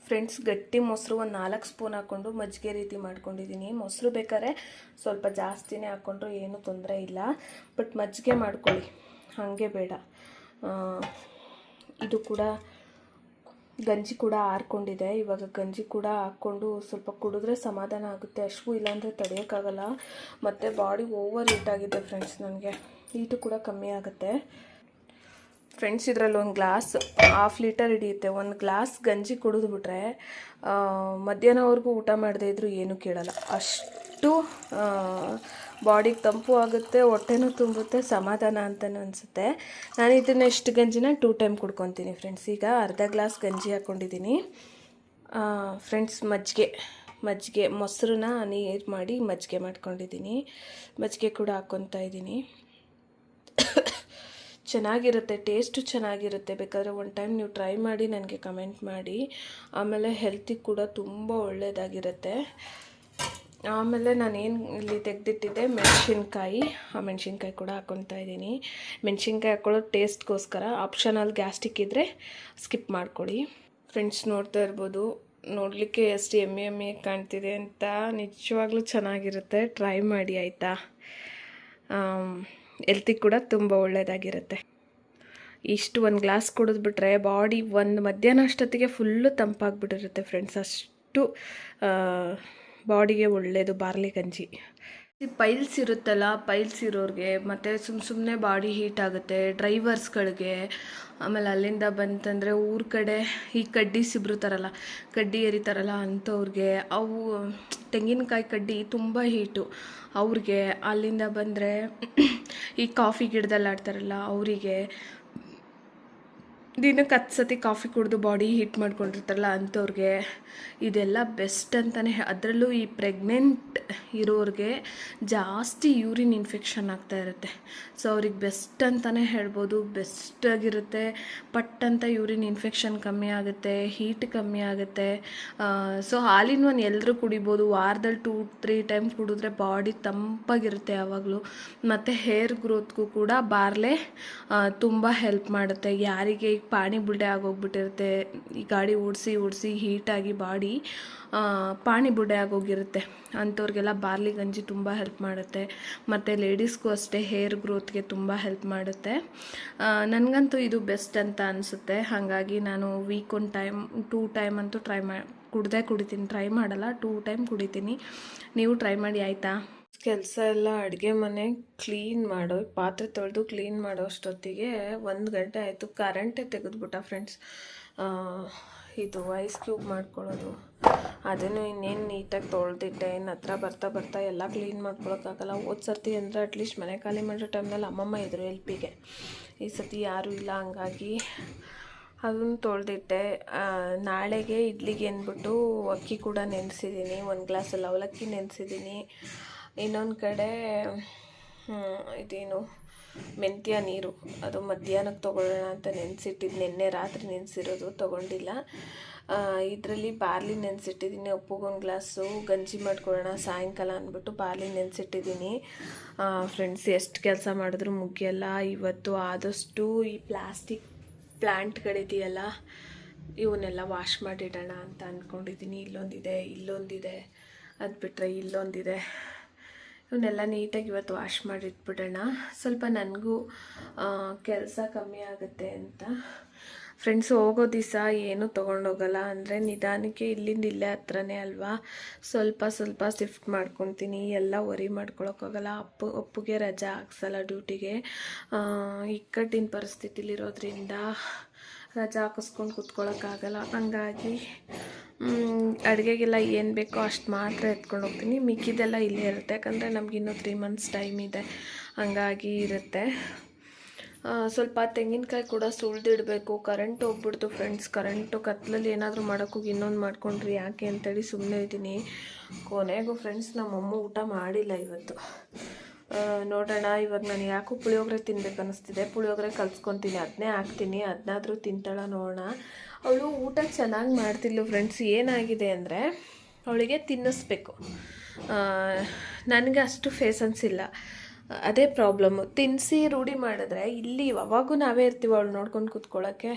ಫ್ರೆಂಡ್ಸ್ ಗಟ್ಟಿ ಮೊಸರು ಒಂದು 4 ಸ್ಪೂನ್ ಹಾಕ್ಕೊಂಡು ಮಜ್ಜಿಗೆ ರೀತಿ ಮಾಡ್ಕೊಂಡಿದ್ದೀನಿ. ಮೊಸರು ಬೇಕಾದ್ರೆ ಸ್ವಲ್ಪ ಜಾಸ್ತಿನೇ ಹಾಕ್ಕೊಂಡ್ರು ಏನೂ ತೊಂದರೆ ಇಲ್ಲ, ಬಟ್ ಮಜ್ಜಿಗೆ ಮಾಡ್ಕೊಳ್ಳಿ, ಹಾಗೆ ಬೇಡ. ಇದು ಕೂಡ ಗಂಜಿ ಕೂಡ ಆರ್ಕೊಂಡಿದೆ. ಇವಾಗ ಗಂಜಿ ಕೂಡ ಹಾಕ್ಕೊಂಡು ಸ್ವಲ್ಪ ಕುಡಿದ್ರೆ ಸಮಾಧಾನ ಆಗುತ್ತೆ. ಹಶ್ವು ಇಲ್ಲಾಂದರೆ ತಡೆಯೋಕ್ಕಾಗಲ್ಲ. ಮತ್ತು ಬಾಡಿ ಓವರ್ ಹೀಟ್ ಆಗಿದೆ ಫ್ರೆಂಡ್ಸ್, ನನಗೆ ಹೀಟು ಕೂಡ ಕಮ್ಮಿ ಆಗುತ್ತೆ. ಫ್ರೆಂಡ್ಸ್ ಇದರಲ್ಲಿ ಒಂದು ಗ್ಲಾಸ್ 1/2 ಲೀಟರ್ ಹಿಡಿಯುತ್ತೆ. ಒಂದು ಗ್ಲಾಸ್ ಗಂಜಿ ಕುಡಿದ್ಬಿಟ್ರೆ ಮಧ್ಯಾಹ್ನವರೆಗೂ ಊಟ ಮಾಡದೇ ಇದ್ದರೂ ಏನೂ ಕೇಳಲ್ಲ. ಅಷ್ಟು ಬಾಡಿಗೆ ತಂಪು ಆಗುತ್ತೆ, ಹೊಟ್ಟೆನೂ ತುಂಬುತ್ತೆ, ಸಮಾಧಾನ ಅಂತಲೂ ಅನಿಸುತ್ತೆ. ನಾನು ಇದನ್ನು ಇಷ್ಟು ಗಂಜಿನ 2 ಟೈಮ್ ಕುಡ್ಕೊತೀನಿ ಫ್ರೆಂಡ್ಸ್. ಈಗ ಅರ್ಧ ಗ್ಲಾಸ್ ಗಂಜಿ ಹಾಕ್ಕೊಂಡಿದ್ದೀನಿ. ಫ್ರೆಂಡ್ಸ್ ಮಜ್ಜಿಗೆ ಮೊಸರನ್ನ ನೀರು ಮಾಡಿ ಮಜ್ಜಿಗೆ ಮಾಡ್ಕೊಂಡಿದ್ದೀನಿ. ಮಜ್ಜಿಗೆ ಕೂಡ ಹಾಕ್ಕೊತಾ ಇದ್ದೀನಿ. ಚೆನ್ನಾಗಿರುತ್ತೆ, ಟೇಸ್ಟು ಚೆನ್ನಾಗಿರುತ್ತೆ. ಬೇಕಾದರೆ ಒಂದು ಟೈಮ್ ನೀವು ಟ್ರೈ ಮಾಡಿ ನನಗೆ ಕಮೆಂಟ್ ಮಾಡಿ. ಆಮೇಲೆ ಹೆಲ್ತಿಗೆ ಕೂಡ ತುಂಬ ಒಳ್ಳೆಯದಾಗಿರುತ್ತೆ. ಆಮೇಲೆ ನಾನೇನು ಇಲ್ಲಿ ತೆಗೆದಿಟ್ಟಿದ್ದೆ ಮೆಣಸಿನ್ಕಾಯಿ, ಆ ಮೆಣಸಿನ್ಕಾಯಿ ಕೂಡ ಹಾಕ್ಕೊತಾ ಇದ್ದೀನಿ. ಮೆಣಸಿನ್ಕಾಯಿ ಹಾಕ್ಕೊಳ್ಳೋದು ಟೇಸ್ಟ್ಗೋಸ್ಕರ, ಆಪ್ಷನಲ್ ಗ್ಯಾಸ್ಟಿಕ್ ಇದ್ದರೆ ಸ್ಕಿಪ್ ಮಾಡ್ಕೊಳ್ಳಿ. ಫ್ರೆಂಡ್ಸ್ ನೋಡ್ತಾ ಇರ್ಬೋದು, ನೋಡಲಿಕ್ಕೆ ಎಷ್ಟು ಎಮ್ಮೆ ಕಾಣ್ತಿದೆ ಅಂತ. ನಿಜವಾಗ್ಲೂ ಚೆನ್ನಾಗಿರುತ್ತೆ, ಟ್ರೈ ಮಾಡಿ ಆಯಿತಾ. ಹೆಲ್ತಿಗೆ ಕೂಡ ತುಂಬ ಒಳ್ಳೆಯದಾಗಿರುತ್ತೆ. ಇಷ್ಟು ಒಂದು ಗ್ಲಾಸ್ ಕುಡಿದ್ಬಿಟ್ರೆ ಬಾಡಿ ಒಂದು ಮಧ್ಯಾಹ್ನ ಅಷ್ಟೊತ್ತಿಗೆ ಫುಲ್ಲು ತಂಪಾಗಿಬಿಟ್ಟಿರುತ್ತೆ ಫ್ರೆಂಡ್ಸ್. ಅಷ್ಟು ಬಾಡಿಗೆ ಒಳ್ಳೆಯದು ಬಾರ್ಲಿ ಗಂಜಿ. ಪೈಲ್ಸ್ ಇರುತ್ತಲ್ಲ, ಪೈಲ್ಸ್ ಇರೋರಿಗೆ, ಮತ್ತು ಸುಮ್ಮನೆ ಬಾಡಿ ಹೀಟ್ ಆಗುತ್ತೆ ಡ್ರೈವರ್ಸ್ಗಳಿಗೆ. ಆಮೇಲೆ ಅಲ್ಲಿಂದ ಬಂತಂದರೆ ಊರ ಕಡೆ ಈ ಕಡ್ಡಿ ಸಿಬ್ರುತ್ತಾರಲ್ಲ, ಕಡ್ಡಿ ಎರಿತಾರಲ್ಲ ಅಂಥವ್ರಿಗೆ, ಅವು ತೆಂಗಿನಕಾಯಿ ಕಡ್ಡಿ ತುಂಬ ಹೀಟು ಅವ್ರಿಗೆ. ಅಲ್ಲಿಂದ ಬಂದರೆ ಈ ಕಾಫಿ ಗಿಡದಲ್ಲಿ ಆಡ್ತಾರಲ್ಲ ಅವರಿಗೆ, ದಿನಕ್ಕೆ 10 ಸತಿ ಕಾಫಿ ಕುಡಿದು ಬಾಡಿ ಹೀಟ್ ಮಾಡ್ಕೊಂಡಿರ್ತಾರಲ್ಲ ಅಂಥವ್ರಿಗೆ ಇದೆಲ್ಲ ಬೆಸ್ಟ್ ಅಂತಲೇ. ಅದರಲ್ಲೂ ಈ ಪ್ರೆಗ್ನೆಂಟ್ ಇರೋರಿಗೆ ಜಾಸ್ತಿ ಯೂರಿನ್ ಇನ್ಫೆಕ್ಷನ್ ಆಗ್ತಾ ಇರುತ್ತೆ. ಸೊ ಅವ್ರಿಗೆ ಬೆಸ್ಟ್ ಅಂತಲೇ ಹೇಳ್ಬೋದು. ಬೆಸ್ಟಾಗಿರುತ್ತೆ. ಪಟ್ಟಂತ ಯೂರಿನ್ ಇನ್ಫೆಕ್ಷನ್ ಕಮ್ಮಿ ಆಗುತ್ತೆ, ಹೀಟ್ ಕಮ್ಮಿ ಆಗುತ್ತೆ. ಸೊ ಹಾಲಿನ ಒಂದು ಎಲ್ಲರೂ ಕುಡಿಬೋದು. ವಾರದಲ್ಲಿ 2-3 ಟೈಮ್ ಕುಡಿದ್ರೆ ಬಾಡಿ ತಂಪಾಗಿರುತ್ತೆ ಯಾವಾಗಲೂ. ಮತ್ತು ಹೇರ್ ಗ್ರೋತ್ಗೂ ಕೂಡ ಬಾರ್ಲೆ ತುಂಬ ಹೆಲ್ಪ್ ಮಾಡುತ್ತೆ. ಯಾರಿಗೆ ಪಾನಿ ಬುಡ್ಡೆ ಆಗೋಗ್ಬಿಟ್ಟಿರುತ್ತೆ, ಈ ಗಾಡಿ ಓಡಿಸಿ ಹೀಟಾಗಿ ಬಾಡಿ ಪಾನಿ ಬುಡ್ಡೆ ಆಗೋಗಿರುತ್ತೆ, ಅಂಥವ್ರಿಗೆಲ್ಲ ಬಾರ್ಲಿ ಗಂಜಿ ತುಂಬ ಹೆಲ್ಪ್ ಮಾಡುತ್ತೆ. ಮತ್ತು ಲೇಡೀಸ್ಗೂ ಅಷ್ಟೇ ಹೇರ್ ಗ್ರೋತ್ಗೆ ತುಂಬ ಹೆಲ್ಪ್ ಮಾಡುತ್ತೆ. ನನಗಂತೂ ಇದು ಬೆಸ್ಟ್ ಅಂತ ಅನಿಸುತ್ತೆ. ಹಾಗಾಗಿ ನಾನು ವೀಕ್ 1 ಟೈಮ್ 2 ಟೈಮ್ ಅಂತೂ ಕುಡಿತೀನಿ. ಟ್ರೈ ಮಾಡಲ್ಲ, 2 ಟೈಮ್ ಕುಡಿತೀನಿ. ನೀವು ಟ್ರೈ ಮಾಡಿ ಆಯಿತಾ. ಕೆಲಸ ಎಲ್ಲ ಅಡುಗೆ ಮನೆ ಕ್ಲೀನ್ ಮಾಡೋ, ಪಾತ್ರೆ ತೊಳೆದು ಕ್ಲೀನ್ ಮಾಡೋ ಅಷ್ಟೊತ್ತಿಗೆ 1 ಗಂಟೆ ಆಯಿತು. ಕರೆಂಟೇ ತೆಗೆದುಬಿಟ್ಟ ಫ್ರೆಂಡ್ಸ್. ಇದು ಐಸ್ ಕ್ಯೂಬ್ ಮಾಡ್ಕೊಳ್ಳೋದು, ಅದನ್ನು ಇನ್ನೇನು ನೀಟಾಗಿ ತೊಳೆದಿಟ್ಟೆ. ಇನ್ನು ಹತ್ರ ಬರ್ತಾ ಎಲ್ಲ ಕ್ಲೀನ್ ಮಾಡ್ಕೊಳಕ್ಕಾಗಲ್ಲ. ಸರ್ತಿ ಅಂದರೆ ಅಟ್ಲೀಸ್ಟ್ ಮನೆ ಖಾಲಿ ಮಾಡೋ ಟೈಮ್ನಲ್ಲಿ ಅಮ್ಮಮ್ಮ ಇದ್ದರು ಹೆಲ್ಪಿಗೆ. ಈ ಸತಿ ಯಾರೂ ಇಲ್ಲ, ಹಂಗಾಗಿ ಅದನ್ನು ತೊಳೆದಿಟ್ಟೆ. ನಾಳೆಗೆ ಇಡ್ಲಿಗೆ ಅಂದ್ಬಿಟ್ಟು ಅಕ್ಕಿ ಕೂಡ ನೆನೆಸಿದ್ದೀನಿ, 1 ಗ್ಲಾಸಲ್ಲಿ ಅವಲಕ್ಕಿ ನೆನೆಸಿದ್ದೀನಿ. ಇನ್ನೊಂದು ಕಡೆ ಇದೇನು ಮೆಂತ್ಯ ನೀರು, ಅದು ಮಧ್ಯಾಹ್ನಕ್ಕೆ ತೊಗೊಳ್ಳೋಣ ಅಂತ ನೆನೆಸಿಟ್ಟಿದ್ದು, ನಿನ್ನೆ ರಾತ್ರಿ ನೆನೆಸಿರೋದು, ತೊಗೊಂಡಿಲ್ಲ. ಇದರಲ್ಲಿ ಬಾರ್ಲಿ ನೆನೆಸಿಟ್ಟಿದ್ದೀನಿ, ಒಪ್ಪುಗೊಂದು ಗ್ಲಾಸು ಗಂಜಿ ಮಾಡ್ಕೊಳ್ಳೋಣ ಸಾಯಂಕಾಲ ಅಂದ್ಬಿಟ್ಟು ಬಾರ್ಲಿ ನೆನೆಸಿಟ್ಟಿದ್ದೀನಿ. ಫ್ರೆಂಡ್ಸ್, ಎಷ್ಟು ಕೆಲಸ ಮಾಡಿದ್ರು ಮುಗಿಯಲ್ಲ. ಇವತ್ತು ಆದಷ್ಟು ಈ ಪ್ಲಾಸ್ಟಿಕ್ ಪ್ಲ್ಯಾಂಟ್ಗಳಿದೆಯಲ್ಲ ಇವನ್ನೆಲ್ಲ ವಾಶ್ ಮಾಡಿಡೋಣ ಅಂತ ಅಂದ್ಕೊಂಡಿದ್ದೀನಿ. ಇಲ್ಲೊಂದಿದೆ, ಅದು ಬಿಟ್ಟರೆ ಇಲ್ಲೊಂದಿದೆ. ಇವನ್ನೆಲ್ಲ ನೀಟಾಗಿ ಇವತ್ತು ವಾಶ್ ಮಾಡಿಟ್ಬಿಡೋಣ. ಸ್ವಲ್ಪ ನನಗೂ ಕೆಲಸ ಕಮ್ಮಿ ಆಗುತ್ತೆ ಅಂತ. ಫ್ರೆಂಡ್ಸ್, ಹೋಗೋ ದಿವಸ ಏನೂ ತೊಗೊಂಡೋಗಲ್ಲ, ಅಂದರೆ ನಿಧಾನಕ್ಕೆ ಇಲ್ಲಿಂದ ಇಲ್ಲೇ ಹತ್ರನೇ ಅಲ್ವಾ, ಸ್ವಲ್ಪ ಶಿಫ್ಟ್ ಮಾಡ್ಕೊತೀನಿ. ಎಲ್ಲ ವರಿ ಮಾಡ್ಕೊಳಕ್ಕಾಗಲ್ಲ. ಅಪ್ಪುಗೆ ರಜಾ ಹಾಕ್ಸಲ್ಲ ಡ್ಯೂಟಿಗೆ. ಇಕ್ಕಟ್ಟಿನ ಪರಿಸ್ಥಿತಿಲಿರೋದ್ರಿಂದ ರಜಾ ಹಾಕಿಸ್ಕೊಂಡು ಕೂತ್ಕೊಳ್ಳೋಕ್ಕಾಗಲ್ಲ. ಹಂಗಾಗಿ ಅಡುಗೆಗೆಲ್ಲ ಏನು ಬೇಕೋ ಅಷ್ಟು ಮಾತ್ರ ಎತ್ಕೊಂಡು ಹೋಗ್ತೀನಿ, ಮಿಕ್ಕಿದೆಲ್ಲ ಇಲ್ಲೇ ಇರುತ್ತೆ. ಯಾಕಂದರೆ ನಮಗಿನ್ನೂ 3 months ಟೈಮ್ ಇದೆ, ಹಂಗಾಗಿ ಇರುತ್ತೆ. ಸ್ವಲ್ಪ ತೆಂಗಿನಕಾಯಿ ಕೂಡ ಸುಳಿದಿಡಬೇಕು. ಕರೆಂಟ್ ಹೋಗ್ಬಿಡ್ತು ಫ್ರೆಂಡ್ಸ್. ಕರೆಂಟು ಕತ್ಲಲ್ಲಿ ಏನಾದರೂ ಮಾಡೋಕ್ಕೋಗಿ ಇನ್ನೊಂದು ಮಾಡ್ಕೊಂಡ್ರಿ ಯಾಕೆ ಅಂತೇಳಿ ಸುಮ್ಮನೆ ಇದ್ದೀನಿ. ಕೊನೆಗೂ ಫ್ರೆಂಡ್ಸ್, ನಮ್ಮಮ್ಮ ಊಟ ಮಾಡಿಲ್ಲ ಇವತ್ತು. ನೋಡೋಣ, ಇವಾಗ ನಾನು ಯಾಕೋ ಪುಳಿಯೋಗರೆ ತಿನ್ಬೇಕು ಅನ್ನಿಸ್ತಿದೆ. ಪುಳಿಯೋಗರೆ ಕಲ್ಸ್ಕೊತೀನಿ, ಅದನ್ನೇ ಹಾಕ್ತೀನಿ, ಅದನ್ನಾದರೂ ತಿಂತಾಳ ನೋಡೋಣ. ಅವಳು ಊಟ ಚೆನ್ನಾಗಿ ಮಾಡ್ತಿದ್ಲು ಫ್ರೆಂಡ್ಸ್. ಏನಾಗಿದೆ ಅಂದರೆ ಅವಳಿಗೆ ತಿನ್ನಿಸ್ಬೇಕು. ನನಗೆ ಅಷ್ಟು ಫೇಸನ್ಸ್ ಇಲ್ಲ, ಅದೇ ಪ್ರಾಬ್ಲಮ್ಮು. ತಿನ್ನಿಸಿ ರೂಢಿ ಮಾಡಿದ್ರೆ ಇಲ್ಲಿ ಯಾವಾಗೂ ನಾವೇ ಇರ್ತೀವಿ ಅವಳು ನೋಡ್ಕೊಂಡು ಕೂತ್ಕೊಳ್ಳೋಕ್ಕೆ.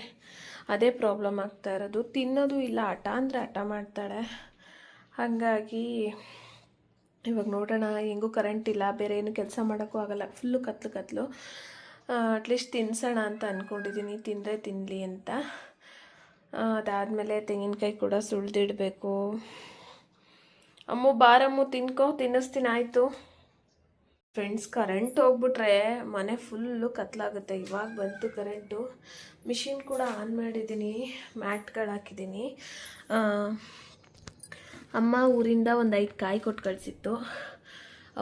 ಅದೇ ಪ್ರಾಬ್ಲಮ್ ಆಗ್ತಾ ಇರೋದು. ತಿನ್ನೋದು ಇಲ್ಲ, ಹಠ ಅಂದರೆ ಹಠ ಮಾಡ್ತಾಳೆ. ಹಾಗಾಗಿ ಇವಾಗ ನೋಡೋಣ. ಹೆಂಗೂ ಕರೆಂಟ್ ಇಲ್ಲ, ಬೇರೆ ಏನು ಕೆಲಸ ಮಾಡೋಕ್ಕೂ ಆಗಲ್ಲ, ಫುಲ್ಲು ಕತ್ಲು. ಅಟ್ಲೀಸ್ಟ್ ತಿನ್ಸೋಣ ಅಂತ ಅಂದ್ಕೊಂಡಿದ್ದೀನಿ, ತಿಂದರೆ ತಿನ್ನಲಿ ಅಂತ. ಅದಾದಮೇಲೆ ತೆಂಗಿನಕಾಯಿ ಕೂಡ ಸುಳಿದಿಡಬೇಕು. ಬಾರಮ್ಮು ತಿನ್ಕೋ, ತಿನ್ನಿಸ್ತೀನಿ, ಆಯಿತು. ಫ್ರೆಂಡ್ಸ್, ಕರೆಂಟ್ ಹೋಗ್ಬಿಟ್ರೆ ಮನೆ ಫುಲ್ಲು ಕತ್ಲಾಗುತ್ತೆ. ಇವಾಗ ಬಂತು ಕರೆಂಟು. ಮಿಷಿನ್ ಕೂಡ ಆನ್ ಮಾಡಿದ್ದೀನಿ, ಮ್ಯಾಟ್ಗಳು ಹಾಕಿದ್ದೀನಿ. ಅಮ್ಮ ಊರಿಂದ ಒಂದು 5 ಕಾಯಿ ಕೊಟ್ಟು ಕಳಿಸಿತ್ತು.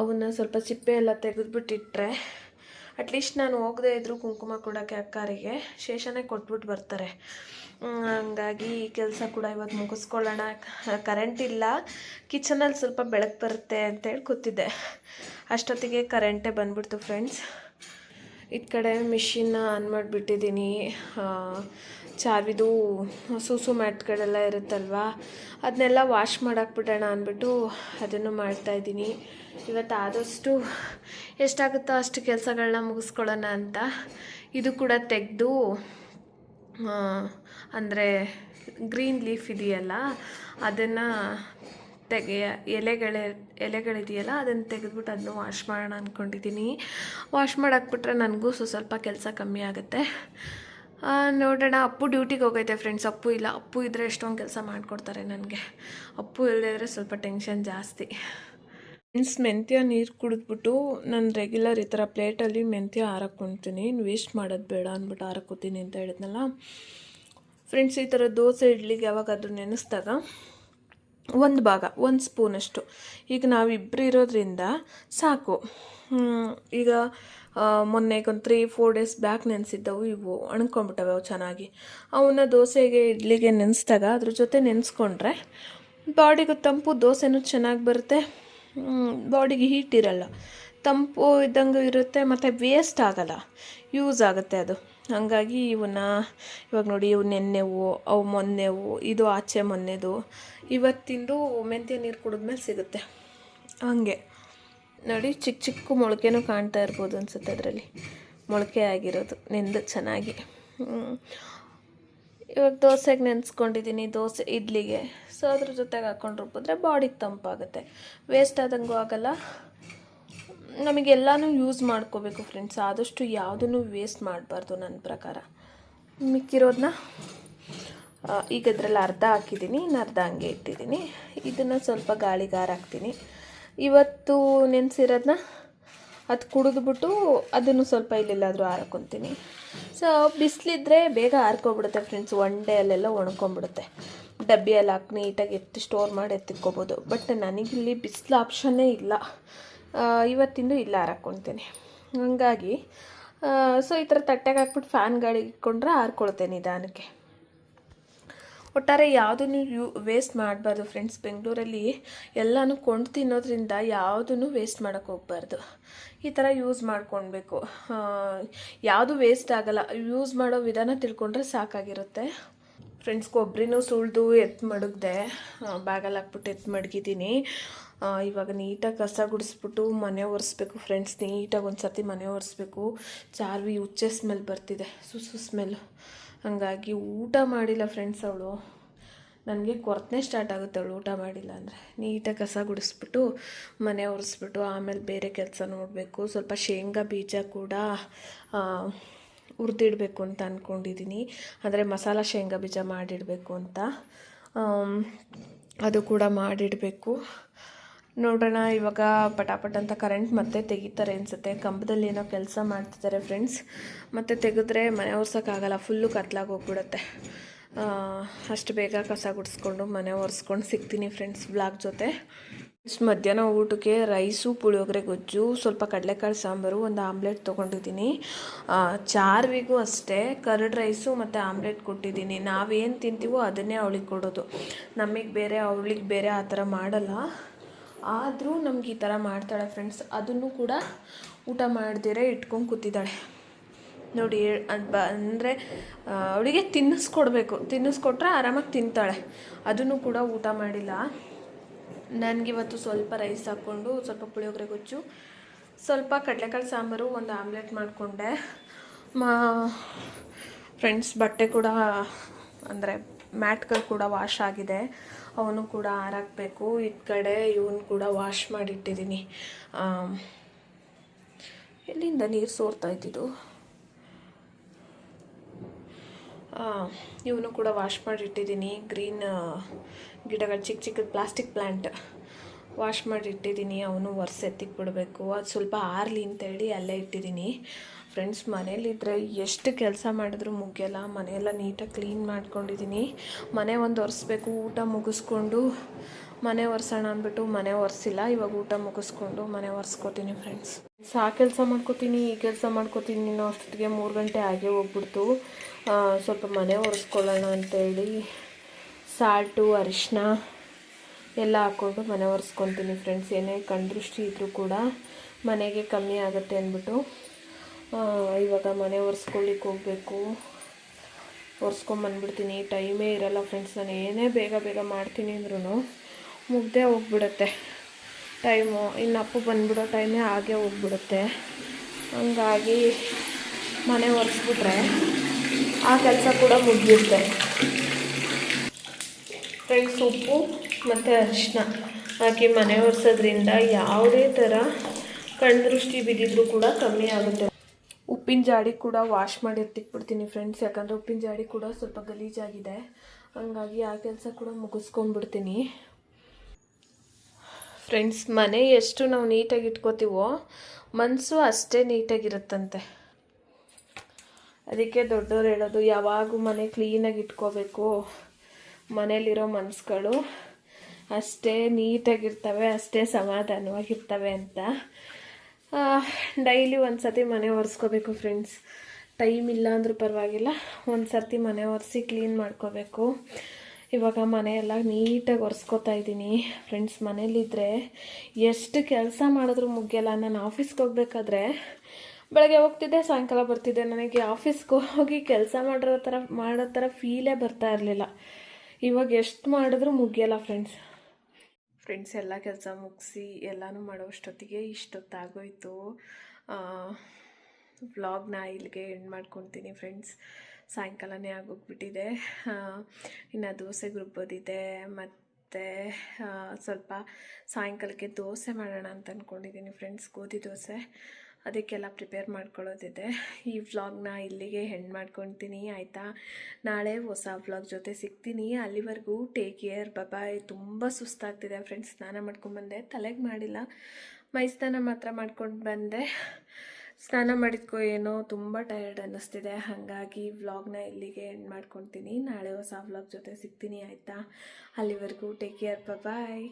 ಅವನ್ನ ಸ್ವಲ್ಪ ಸಿಪ್ಪೆ ಎಲ್ಲ ತೆಗೆದುಬಿಟ್ಟಿಟ್ರೆ ಅಟ್ಲೀಸ್ಟ್ ನಾನು ಹೋಗದೇ ಇದ್ದರೂ ಕುಂಕುಮ ಕೊಡೋಕ್ಕೆ ಅಕ್ಕಾರಿಗೆ ಶೇಷನೇ ಕೊಟ್ಬಿಟ್ಟು ಬರ್ತಾರೆ. ಹಂಗಾಗಿ ಈ ಕೆಲಸ ಕೂಡ ಇವತ್ತು ಮುಗಿಸ್ಕೊಳ್ಳೋಣ. ಕರೆಂಟ್ ಇಲ್ಲ, ಕಿಚನಲ್ಲಿ ಸ್ವಲ್ಪ ಬೆಳಕು ಬರುತ್ತೆ ಅಂತೇಳಿ ಕೂತಿದ್ದೆ. ಅಷ್ಟೊತ್ತಿಗೆ ಕರೆಂಟೇ ಬಂದ್ಬಿಡ್ತು ಫ್ರೆಂಡ್ಸ್. ಈ ಕಡೆ ಮಿಷಿನ್ನ ಆನ್ ಮಾಡಿಬಿಟ್ಟಿದ್ದೀನಿ. ಚಾವಿದು ಸೂಸು ಮ್ಯಾಟ್ಗಳೆಲ್ಲ ಇರುತ್ತಲ್ವ, ಅದನ್ನೆಲ್ಲ ವಾಶ್ ಮಾಡಾಕ್ಬಿಡೋಣ ಅಂದ್ಬಿಟ್ಟು ಅದನ್ನು ಮಾಡ್ತಾಯಿದ್ದೀನಿ. ಇವತ್ತು ಆದಷ್ಟು ಎಷ್ಟಾಗುತ್ತೋ ಅಷ್ಟು ಕೆಲಸಗಳನ್ನ ಮುಗಿಸ್ಕೊಳ್ಳೋಣ ಅಂತ. ಇದು ಕೂಡ ತೆಗೆದು, ಅಂದರೆ ಗ್ರೀನ್ ಲೀಫ್ ಇದೆಯಲ್ಲ ಅದನ್ನು ಎಲೆಗಳಿದೆಯಲ್ಲ ಅದನ್ನು ತೆಗೆದ್ಬಿಟ್ಟು ಅದನ್ನು ವಾಶ್ ಮಾಡೋಣ ಅಂದ್ಕೊಂಡಿದ್ದೀನಿ. ವಾಶ್ ಮಾಡಾಕ್ಬಿಟ್ರೆ ನನಗೂ ಸ್ವಲ್ಪ ಕೆಲಸ ಕಮ್ಮಿ ಆಗುತ್ತೆ. ನೋಡೋಣ. ಅಪ್ಪು ಡ್ಯೂಟಿಗೆ ಹೋಗೈತೆ ಫ್ರೆಂಡ್ಸ್. ಅಪ್ಪು ಇಲ್ಲ, ಅಪ್ಪು ಇದ್ದರೆ ಎಷ್ಟೊಂದು ಕೆಲಸ ಮಾಡಿಕೊಡ್ತಾರೆ ನನಗೆ. ಅಪ್ಪು ಇಲ್ಲದೇ ಇದ್ದರೆ ಸ್ವಲ್ಪ ಟೆನ್ಷನ್ ಜಾಸ್ತಿ. ಫ್ರೆಂಡ್ಸ್, ಮೆಂತ್ಯ ನೀರು ಕುಡಿದ್ಬಿಟ್ಟು ನಾನು ರೆಗ್ಯುಲರ್ ಈ ಥರ ಪ್ಲೇಟಲ್ಲಿ ಮೆಂತ್ಯ ಹಾರಕ್ಕೊತೀನಿ, ವೇಸ್ಟ್ ಮಾಡೋದು ಬೇಡ ಅಂದ್ಬಿಟ್ಟು ಹಾರಕ್ಕೋತೀನಿ ಅಂತ ಹೇಳಿದ್ನಲ್ಲ ಫ್ರೆಂಡ್ಸ್. ಈ ಥರ ದೋಸೆ ಇಡ್ಲಿಗೆ ಯಾವಾಗಾದರೂ ನೆನೆಸಿದಾಗ ಒಂದು ಸ್ಪೂನಷ್ಟು, ಈಗ ನಾವಿಬ್ಬರು ಇರೋದ್ರಿಂದ ಸಾಕು. ಈಗ ಮೊನ್ನೆಗೆ ಒಂದು 3-4 days ಬ್ಯಾಕ್ ನೆನೆಸಿದ್ದವು, ಇವು ಒಣಕೊಂಡ್ಬಿಟ್ಟವೆ ಅವು ಚೆನ್ನಾಗಿ. ಅವನ್ನ ದೋಸೆಗೆ ಇಡ್ಲಿಗೆ ನೆನೆಸಿದಾಗ ಅದ್ರ ಜೊತೆ ನೆನೆಸ್ಕೊಂಡ್ರೆ ಬಾಡಿಗೂ ತಂಪು, ದೋಸೆನೂ ಚೆನ್ನಾಗಿ ಬರುತ್ತೆ, ಬಾಡಿಗೆ ಹೀಟ್ ಇರಲ್ಲ, ತಂಪು ಇದ್ದಂಗೆ ಇರುತ್ತೆ, ಮತ್ತು ವೇಸ್ಟ್ ಆಗಲ್ಲ, ಯೂಸ್ ಆಗುತ್ತೆ ಅದು. ಹಾಗಾಗಿ ಇವನ್ನ ಇವಾಗ ನೋಡಿ, ಇವು ನೆನ್ನೆವು, ಅವು ಮೊನ್ನೆವು, ಇದು ಆಚೆ ಮೊನ್ನೆದು, ಇವತ್ತಿಂದು ಮೆಂತ್ಯ ನೀರು ಕುಡಿದ್ಮೇಲೆ ಸಿಗುತ್ತೆ. ಹಂಗೆ ನೋಡಿ, ಚಿಕ್ಕ ಮೊಳಕೆನೂ ಕಾಣ್ತಾ ಇರ್ಬೋದು ಅನ್ಸುತ್ತೆ. ಅದರಲ್ಲಿ ಮೊಳಕೆ ಆಗಿರೋದು ನೆಂದು ಚೆನ್ನಾಗಿ. ಇವಾಗ ದೋಸೆಗೆ ನೆನೆಸ್ಕೊಂಡಿದ್ದೀನಿ, ದೋಸೆ ಇಡ್ಲಿಗೆ. ಸೊ ಅದ್ರ ಜೊತೆಗೆ ಹಾಕ್ಕೊಂಡು ರುಬ್ಬಿದ್ರೆ ಬಾಡಿಗೆ ತಂಪಾಗುತ್ತೆ, ವೇಸ್ಟ್ ಆದಂಗೂ ಆಗಲ್ಲ. ನಮಗೆಲ್ಲನೂ ಯೂಸ್ ಮಾಡ್ಕೋಬೇಕು ಫ್ರೆಂಡ್ಸ್. ಆದಷ್ಟು ಯಾವುದನ್ನು ವೇಸ್ಟ್ ಮಾಡಬಾರ್ದು ನನ್ನ ಪ್ರಕಾರ. ಮಿಕ್ಕಿರೋದನ್ನ ಈಗ ಇದರಲ್ಲಿ ಅರ್ಧ ಹಾಕಿದ್ದೀನಿ, ಇನ್ನು ಅರ್ಧ ಹಂಗೆ ಇಟ್ಟಿದ್ದೀನಿ. ಇದನ್ನು ಸ್ವಲ್ಪ ಗಾಳಿಗೆ ಹಾರಾಕ್ತೀನಿ. ಇವತ್ತು ನೆನೆಸಿರೋದನ್ನ ಅದು ಕುಡಿದ್ಬಿಟ್ಟು ಅದನ್ನು ಸ್ವಲ್ಪ ಇಲ್ಲೆಲ್ಲಾದರೂ ಹಾರಕ್ಕೊತೀನಿ. ಸೊ ಬಿಸಿಲಿದ್ರೆ ಬೇಗ ಹಾರ್ಕೊಬಿಡುತ್ತೆ ಫ್ರೆಂಡ್ಸ್, 1 day ಅಲ್ಲೆಲ್ಲ ಒಣ್ಕೊಂಬಿಡುತ್ತೆ. ಡಬ್ಬಿಯಲ್ಲಿ ಹಾಕಿ ನೀಟಾಗಿ ಸ್ಟೋರ್ ಮಾಡಿ ಎತ್ತಿಕ್ಕೋಬೋದು. ಬಟ್ ನನಗಿಲ್ಲಿ ಬಿಸಿಲು ಆಪ್ಷನ್ನೇ ಇಲ್ಲ. ಇವತ್ತಿಂದು ಇಲ್ಲ ಹಾರಾಕ್ಕೊತೀನಿ. ಹಾಗಾಗಿ ಸೊ ಈ ಥರ ತಟ್ಟೆಗೆ ಹಾಕ್ಬಿಟ್ಟು ಫ್ಯಾನ್ ಗಾಳಿಗೆ ಇಟ್ಕೊಂಡ್ರೆ ಹಾರ್ಕೊಳುತ್ತೆ ನಿಧಾನಕ್ಕೆ. ಒಟ್ಟಾರೆ ಯಾವುದನ್ನು ವೇಸ್ಟ್ ಮಾಡಬಾರ್ದು ಫ್ರೆಂಡ್ಸ್. ಬೆಂಗಳೂರಲ್ಲಿ ಎಲ್ಲನೂ ಕೊಂಡು ತಿನ್ನೋದ್ರಿಂದ ಯಾವುದನ್ನು ವೇಸ್ಟ್ ಮಾಡೋಕ್ಕೆ ಹೋಗ್ಬಾರ್ದು. ಈ ಥರ ಯೂಸ್ ಮಾಡ್ಕೊಳ್ಬೇಕು. ಯಾವುದು ವೇಸ್ಟ್ ಆಗಲ್ಲ. ಯೂಸ್ ಮಾಡೋ ವಿಧಾನ ತಿಳ್ಕೊಂಡ್ರೆ ಸಾಕಾಗಿರುತ್ತೆ ಫ್ರೆಂಡ್ಸ್. ಕೊಬ್ಬರಿನೂ ಸುಳಿದು ಮಡಗಿದೆ, ಬ್ಯಾಗಲ್ಲಿ ಹಾಕ್ಬಿಟ್ಟು ಮಡಗಿದ್ದೀನಿ. ಇವಾಗ ನೀಟಾಗಿ ಕಸ ಗುಡಿಸ್ಬಿಟ್ಟು ಮನೆ ಒರೆಸ್ಬೇಕು ಫ್ರೆಂಡ್ಸ್. ನೀಟಾಗಿ ಒಂದು ಸರ್ತಿ ಮನೆ ಒರೆಸ್ಬೇಕು. ಚಾರ್ವಿ ಉಚ್ಚೆ ಸ್ಮೆಲ್ ಬರ್ತಿದೆ, ಸುಸು ಸ್ಮೆಲ್ಲು. ಹಾಗಾಗಿ ಊಟ ಮಾಡಿಲ್ಲ ಫ್ರೆಂಡ್ಸ್ ಅವಳು. ನನಗೆ ಕೊರತೆ ಸ್ಟಾರ್ಟ್ ಆಗುತ್ತೆ ಅವಳು ಊಟ ಮಾಡಿಲ್ಲ ಅಂದರೆ. ನೀಟಾಗಿ ಕಸ ಗುಡಿಸ್ಬಿಟ್ಟು ಮನೆ ಒರೆಸ್ಬಿಟ್ಟು ಆಮೇಲೆ ಬೇರೆ ಕೆಲಸ ನೋಡಬೇಕು. ಸ್ವಲ್ಪ ಶೇಂಗಾ ಬೀಜ ಕೂಡ ಹುರಿದಿಡಬೇಕು ಅಂತ ಅಂದ್ಕೊಂಡಿದ್ದೀನಿ. ಅಂದರೆ ಮಸಾಲ ಶೇಂಗಾ ಬೀಜ ಮಾಡಿಡಬೇಕು ಅಂತ, ಅದು ಕೂಡ ಮಾಡಿಡಬೇಕು. ನೋಡೋಣ. ಇವಾಗ ಪಟಾಪಟ್ ಅಂತ ಕರೆಂಟ್ ಮತ್ತೆ ತೆಗಿತಾರೆ ಅನಿಸುತ್ತೆ. ಕಂಬದಲ್ಲಿ ಏನೋ ಕೆಲಸ ಮಾಡ್ತಿದ್ದಾರೆ ಫ್ರೆಂಡ್ಸ್. ಮತ್ತೆ ತೆಗೆದ್ರೆ ಮನೆ ಒರ್ಸೋಕ್ಕಾಗಲ್ಲ, ಫುಲ್ಲು ಕತ್ಲಾಗಿ ಹೋಗ್ಬಿಡುತ್ತೆ. ಅಷ್ಟು ಬೇಗ ಕಸ ಗುಡಿಸ್ಕೊಂಡು ಮನೆ ಒರೆಸ್ಕೊಂಡು ಸಿಗ್ತೀನಿ ಫ್ರೆಂಡ್ಸ್ ಬ್ಲಾಗ್ ಜೊತೆ. ಮಧ್ಯಾಹ್ನ ಊಟಕ್ಕೆ ರೈಸು, ಪುಳಿಯೋಗರೆ ಗೊಜ್ಜು, ಸ್ವಲ್ಪ ಕಡಲೆಕಾಳು ಸಾಂಬಾರು, ಒಂದು ಆಮ್ಲೆಟ್ ತೊಗೊಂಡಿದ್ದೀನಿ. ಚಾರ್ವಿಗೂ ಅಷ್ಟೇ ಕರ್ಡ್ ರೈಸು ಮತ್ತು ಆಮ್ಲೆಟ್ ಕೊಟ್ಟಿದ್ದೀನಿ. ನಾವೇನು ತಿಂತೀವೋ ಅದನ್ನೇ ಅವಳಿಗೆ ಕೊಡೋದು. ನಮಗೆ ಬೇರೆ ಅವಳಿಗೆ ಬೇರೆ ಆ ಥರ ಮಾಡಲ್ಲ. ಆದರೂ ನಮ್ಗೆ ಈ ಥರ ಮಾಡ್ತಾಳೆ ಫ್ರೆಂಡ್ಸ್. ಅದನ್ನು ಕೂಡ ಊಟ ಮಾಡ್ದಿರೇ ಇಟ್ಕೊಂಡು ಕೂತಿದ್ದಾಳೆ ನೋಡಿ. ಅಂದರೆ ಅವಳಿಗೆ ತಿನ್ನಿಸ್ಕೊಟ್ರೆ ಆರಾಮಾಗಿ ತಿಂತಾಳೆ. ಅದನ್ನು ಕೂಡ ಊಟ ಮಾಡಿಲ್ಲ. ನನಗಿವತ್ತು ಸ್ವಲ್ಪ ರೈಸ್ ಹಾಕ್ಕೊಂಡು ಸ್ವಲ್ಪ ಪುಳಿಯೋಗರೆ ಗೊಜ್ಜು, ಸ್ವಲ್ಪ ಕಡಲೆಕಾಳು ಸಾಂಬಾರು, ಒಂದು ಆಮ್ಲೆಟ್ ಮಾಡಿಕೊಂಡೆ ಫ್ರೆಂಡ್ಸ್. ಬಟ್ಟೆ ಕೂಡ ಅಂದರೆ ಮ್ಯಾಟ್ಗಳು ಕೂಡ ವಾಶ್ ಆಗಿದೆ, ಅವನು ಕೂಡ ಆರಾಕಬೇಕು. ಈ ಕಡೆ ಇವನು ಕೂಡ ವಾಶ್ ಮಾಡಿಟ್ಟಿದ್ದೀನಿ. ಎಲ್ಲಿಂದ ನೀರು ಸೋರ್ತಾ ಇದ್ದಿದ್ದು? ಇವನು ಕೂಡ ವಾಶ್ ಮಾಡಿಟ್ಟಿದ್ದೀನಿ. ಗ್ರೀನ್ ಗಿಡಗಳು, ಚಿಕ್ಕ ಚಿಕ್ಕದು ಪ್ಲಾಸ್ಟಿಕ್ ಪ್ಲ್ಯಾಂಟ್ ವಾಶ್ ಮಾಡಿಟ್ಟಿದ್ದೀನಿ. ಅವನು ಒರೆಸೆತ್ತಿಗೆ ಬಿಡಬೇಕು. ಅದು ಸ್ವಲ್ಪ ಆರಲಿ ಅಂತೇಳಿ ಅಲ್ಲೇ ಇಟ್ಟಿದ್ದೀನಿ ಫ್ರೆಂಡ್ಸ್. ಮನೇಲಿದ್ದರೆ ಎಷ್ಟು ಕೆಲಸ ಮಾಡಿದ್ರೂ ಮುಗಿಯಲ್ಲ. ಮನೆಯೆಲ್ಲ ನೀಟಾಗಿ ಕ್ಲೀನ್ ಮಾಡ್ಕೊಂಡಿದ್ದೀನಿ. ಮನೆ ಒಂದು ಒರೆಸ್ಬೇಕು. ಊಟ ಮುಗಿಸ್ಕೊಂಡು ಮನೆ ಒರೆಸೋಣ ಅಂದ್ಬಿಟ್ಟು ಮನೆ ಒರೆಸಿಲ್ಲ. ಇವಾಗ ಊಟ ಮುಗಿಸ್ಕೊಂಡು ಮನೆ ಒರೆಸ್ಕೊತೀನಿ ಫ್ರೆಂಡ್ಸ್. ಆ ಕೆಲಸ ಮಾಡ್ಕೋತೀನಿ, ಈ ಕೆಲಸ ಮಾಡ್ಕೋತೀನಿ. ಇನ್ನೂ ಅಷ್ಟೊತ್ತಿಗೆ 3 ಗಂಟೆ ಆಗೇ ಹೋಗ್ಬಿಡ್ತು. ಸ್ವಲ್ಪ ಮನೆ ಒರೆಸ್ಕೊಳ್ಳೋಣ ಅಂತೇಳಿ ಸಾಲ್ಟು, ಅರಿಶಿನ ಎಲ್ಲ ಹಾಕ್ಕೊಂಡು ಮನೆ ಒರೆಸ್ಕೊತೀನಿ ಫ್ರೆಂಡ್ಸ್. ಏನೇ ಕಣ್ದೃಷ್ಟಿ ಇದ್ದರೂ ಕೂಡ ಮನೆಗೆ ಕಮ್ಮಿ ಆಗುತ್ತೆ ಅಂದ್ಬಿಟ್ಟು ಇವಾಗ ಮನೆ ಒರೆಸ್ಕೊಳ್ಳಿಕ್ಕೆ ಹೋಗಬೇಕು. ಒರೆಸ್ಕೊಂಬಂದ್ಬಿಡ್ತೀನಿ. ಟೈಮೇ ಇರಲ್ಲ ಫ್ರೆಂಡ್ಸ್. ನಾನು ಏನೇ ಬೇಗ ಬೇಗ ಮಾಡ್ತೀನಿ ಅಂದ್ರೂ ಮುಗ್ದೇ ಹೋಗ್ಬಿಡುತ್ತೆ ಟೈಮು. ಇನ್ನು ಅಪ್ಪು ಬಂದುಬಿಡೋ ಟೈಮೇ ಆಗೇ ಹೋಗ್ಬಿಡುತ್ತೆ. ಹಂಗಾಗಿ ಮನೆ ಒರೆಸ್ಬಿಟ್ರೆ ಆ ಕೆಲಸ ಕೂಡ ಮುಗಿಯುತ್ತೆ ಫ್ರೆಂಡ್ಸ್. ಉಪ್ಪು ಮತ್ತು ಅರಿಶಿನ ಹಾಕಿ ಮನೆ ಒರೆಸೋದ್ರಿಂದ ಯಾವುದೇ ಥರ ಕಣ್ದೃಷ್ಟಿ ಬಿದ್ದಿದ್ರೂ ಕೂಡ ಕಮ್ಮಿ ಆಗುತ್ತೆ. ಉಪ್ಪಿನ ಜಾಡಿ ಕೂಡ ವಾಶ್ ಮಾಡಿ ಎತ್ತಿಕ್ಬಿಡ್ತೀನಿ ಫ್ರೆಂಡ್ಸ್. ಯಾಕಂದರೆ ಉಪ್ಪಿನ ಜಾಡಿ ಕೂಡ ಸ್ವಲ್ಪ ಗಲೀಜಾಗಿದೆ. ಹಂಗಾಗಿ ಆ ಕೆಲಸ ಕೂಡ ಮುಗಿಸ್ಕೊಂಡ್ಬಿಡ್ತೀನಿ ಫ್ರೆಂಡ್ಸ್. ಮನೆ ಎಷ್ಟು ನಾವು ನೀಟಾಗಿ ಇಟ್ಕೋತೀವೋ ಮನಸ್ಸು ಅಷ್ಟೇ ನೀಟಾಗಿರುತ್ತಂತೆ. ಅದಕ್ಕೆ ದೊಡ್ಡವ್ರು ಹೇಳೋದು ಯಾವಾಗೂ ಮನೆ ಕ್ಲೀನಾಗಿ ಇಟ್ಕೋಬೇಕು. ಮನೇಲಿರೋ ಮನಸ್ಸುಗಳು ಅಷ್ಟೇ ನೀಟಾಗಿರ್ತವೆ, ಅಷ್ಟೇ ಸಮಾಧಾನವಾಗಿರ್ತವೆ ಅಂತ. ಡೈಲಿ ಒಂದು ಸರ್ತಿ ಮನೆ ಒರೆಸ್ಕೋಬೇಕು ಫ್ರೆಂಡ್ಸ್. ಟೈಮ್ ಇಲ್ಲ ಅಂದರೂ ಪರವಾಗಿಲ್ಲ, ಒಂದು ಸರ್ತಿ ಮನೆ ಒರೆಸಿ ಕ್ಲೀನ್ ಮಾಡ್ಕೋಬೇಕು. ಇವಾಗ ಮನೆಯೆಲ್ಲ ನೀಟಾಗಿ ಒರೆಸ್ಕೋತಾ ಇದ್ದೀನಿ ಫ್ರೆಂಡ್ಸ್. ಮನೇಲಿದ್ದರೆ ಎಷ್ಟು ಕೆಲಸ ಮಾಡಿದ್ರೂ ಮುಗಿಯಲ್ಲ. ನಾನು ಆಫೀಸ್ಗೆ ಹೋಗ್ಬೇಕಾದ್ರೆ ಬೆಳಗ್ಗೆ ಹೋಗ್ತಿದ್ದೆ, ಸಾಯಂಕಾಲ ಬರ್ತಿದ್ದೆ. ನನಗೆ ಆಫೀಸ್ಗೆ ಹೋಗಿ ಕೆಲಸ ಮಾಡೋ ಥರ ಫೀಲೇ ಬರ್ತಾ ಇರಲಿಲ್ಲ. ಇವಾಗ ಎಷ್ಟು ಮಾಡಿದ್ರೂ ಮುಗಿಯಲ್ಲ ಫ್ರೆಂಡ್ಸ್. ಎಲ್ಲ ಕೆಲಸ ಮುಗಿಸಿ ಎಲ್ಲನೂ ಮಾಡೋಷ್ಟೊತ್ತಿಗೆ ಇಷ್ಟೊತ್ತಾಗೋಯ್ತು. ವ್ಲಾಗ್ನ ಇಲ್ಲಿಗೆ ಎಂಡ್ ಮಾಡ್ಕೊತೀನಿ ಫ್ರೆಂಡ್ಸ್. ಸಾಯಂಕಾಲನೇ ಆಗೋಗ್ಬಿಟ್ಟಿದೆ. ಇನ್ನು ದೋಸೆಗೆ ರುಬ್ಬೋದಿದೆ. ಮತ್ತು ಸ್ವಲ್ಪ ಸಾಯಂಕಾಲಕ್ಕೆ ದೋಸೆ ಮಾಡೋಣ ಅಂತ ಅಂದ್ಕೊಂಡಿದ್ದೀನಿ ಫ್ರೆಂಡ್ಸ್. ಗೋಧಿ ದೋಸೆ, ಅದಕ್ಕೆಲ್ಲ ಪ್ರಿಪೇರ್ ಮಾಡ್ಕೊಳ್ಳೋದಿದೆ. ಈ ವ್ಲಾಗ್ನ ಇಲ್ಲಿಗೆ ಎಂಡ್ ಮಾಡ್ಕೊತೀನಿ ಆಯಿತಾ. ನಾಳೆ ಹೊಸ ವ್ಲಾಗ್ ಜೊತೆ ಸಿಗ್ತೀನಿ. ಅಲ್ಲಿವರೆಗೂ ಟೇಕ್ ಕೇರ್, ಬಾಯ್. ತುಂಬ ಸುಸ್ತಾಗ್ತಿದೆ ಫ್ರೆಂಡ್ಸ್. ಸ್ನಾನ ಮಾಡ್ಕೊಂಡ್ಬಂದೆ, ತಲೆಗೆ ಮಾಡಿಲ್ಲ, ಮೈ ಸ್ನಾನ ಮಾತ್ರ ಮಾಡ್ಕೊಂಡು ಬಂದೆ. ಸ್ನಾನ ಮಾಡಿದ್ಕೋ ಏನೋ ತುಂಬ ಟಯರ್ಡ್ ಅನ್ನಿಸ್ತಿದೆ. ಹಾಗಾಗಿ ವ್ಲಾಗ್ನ ಇಲ್ಲಿಗೆ ಎಂಡ್ ಮಾಡ್ಕೊತೀನಿ. ನಾಳೆ ಹೊಸ ವ್ಲಾಗ್ ಜೊತೆ ಸಿಗ್ತೀನಿ ಆಯಿತಾ. ಅಲ್ಲಿವರೆಗೂ ಟೇಕ್ ಕೇರ್, ಬಾಯ್.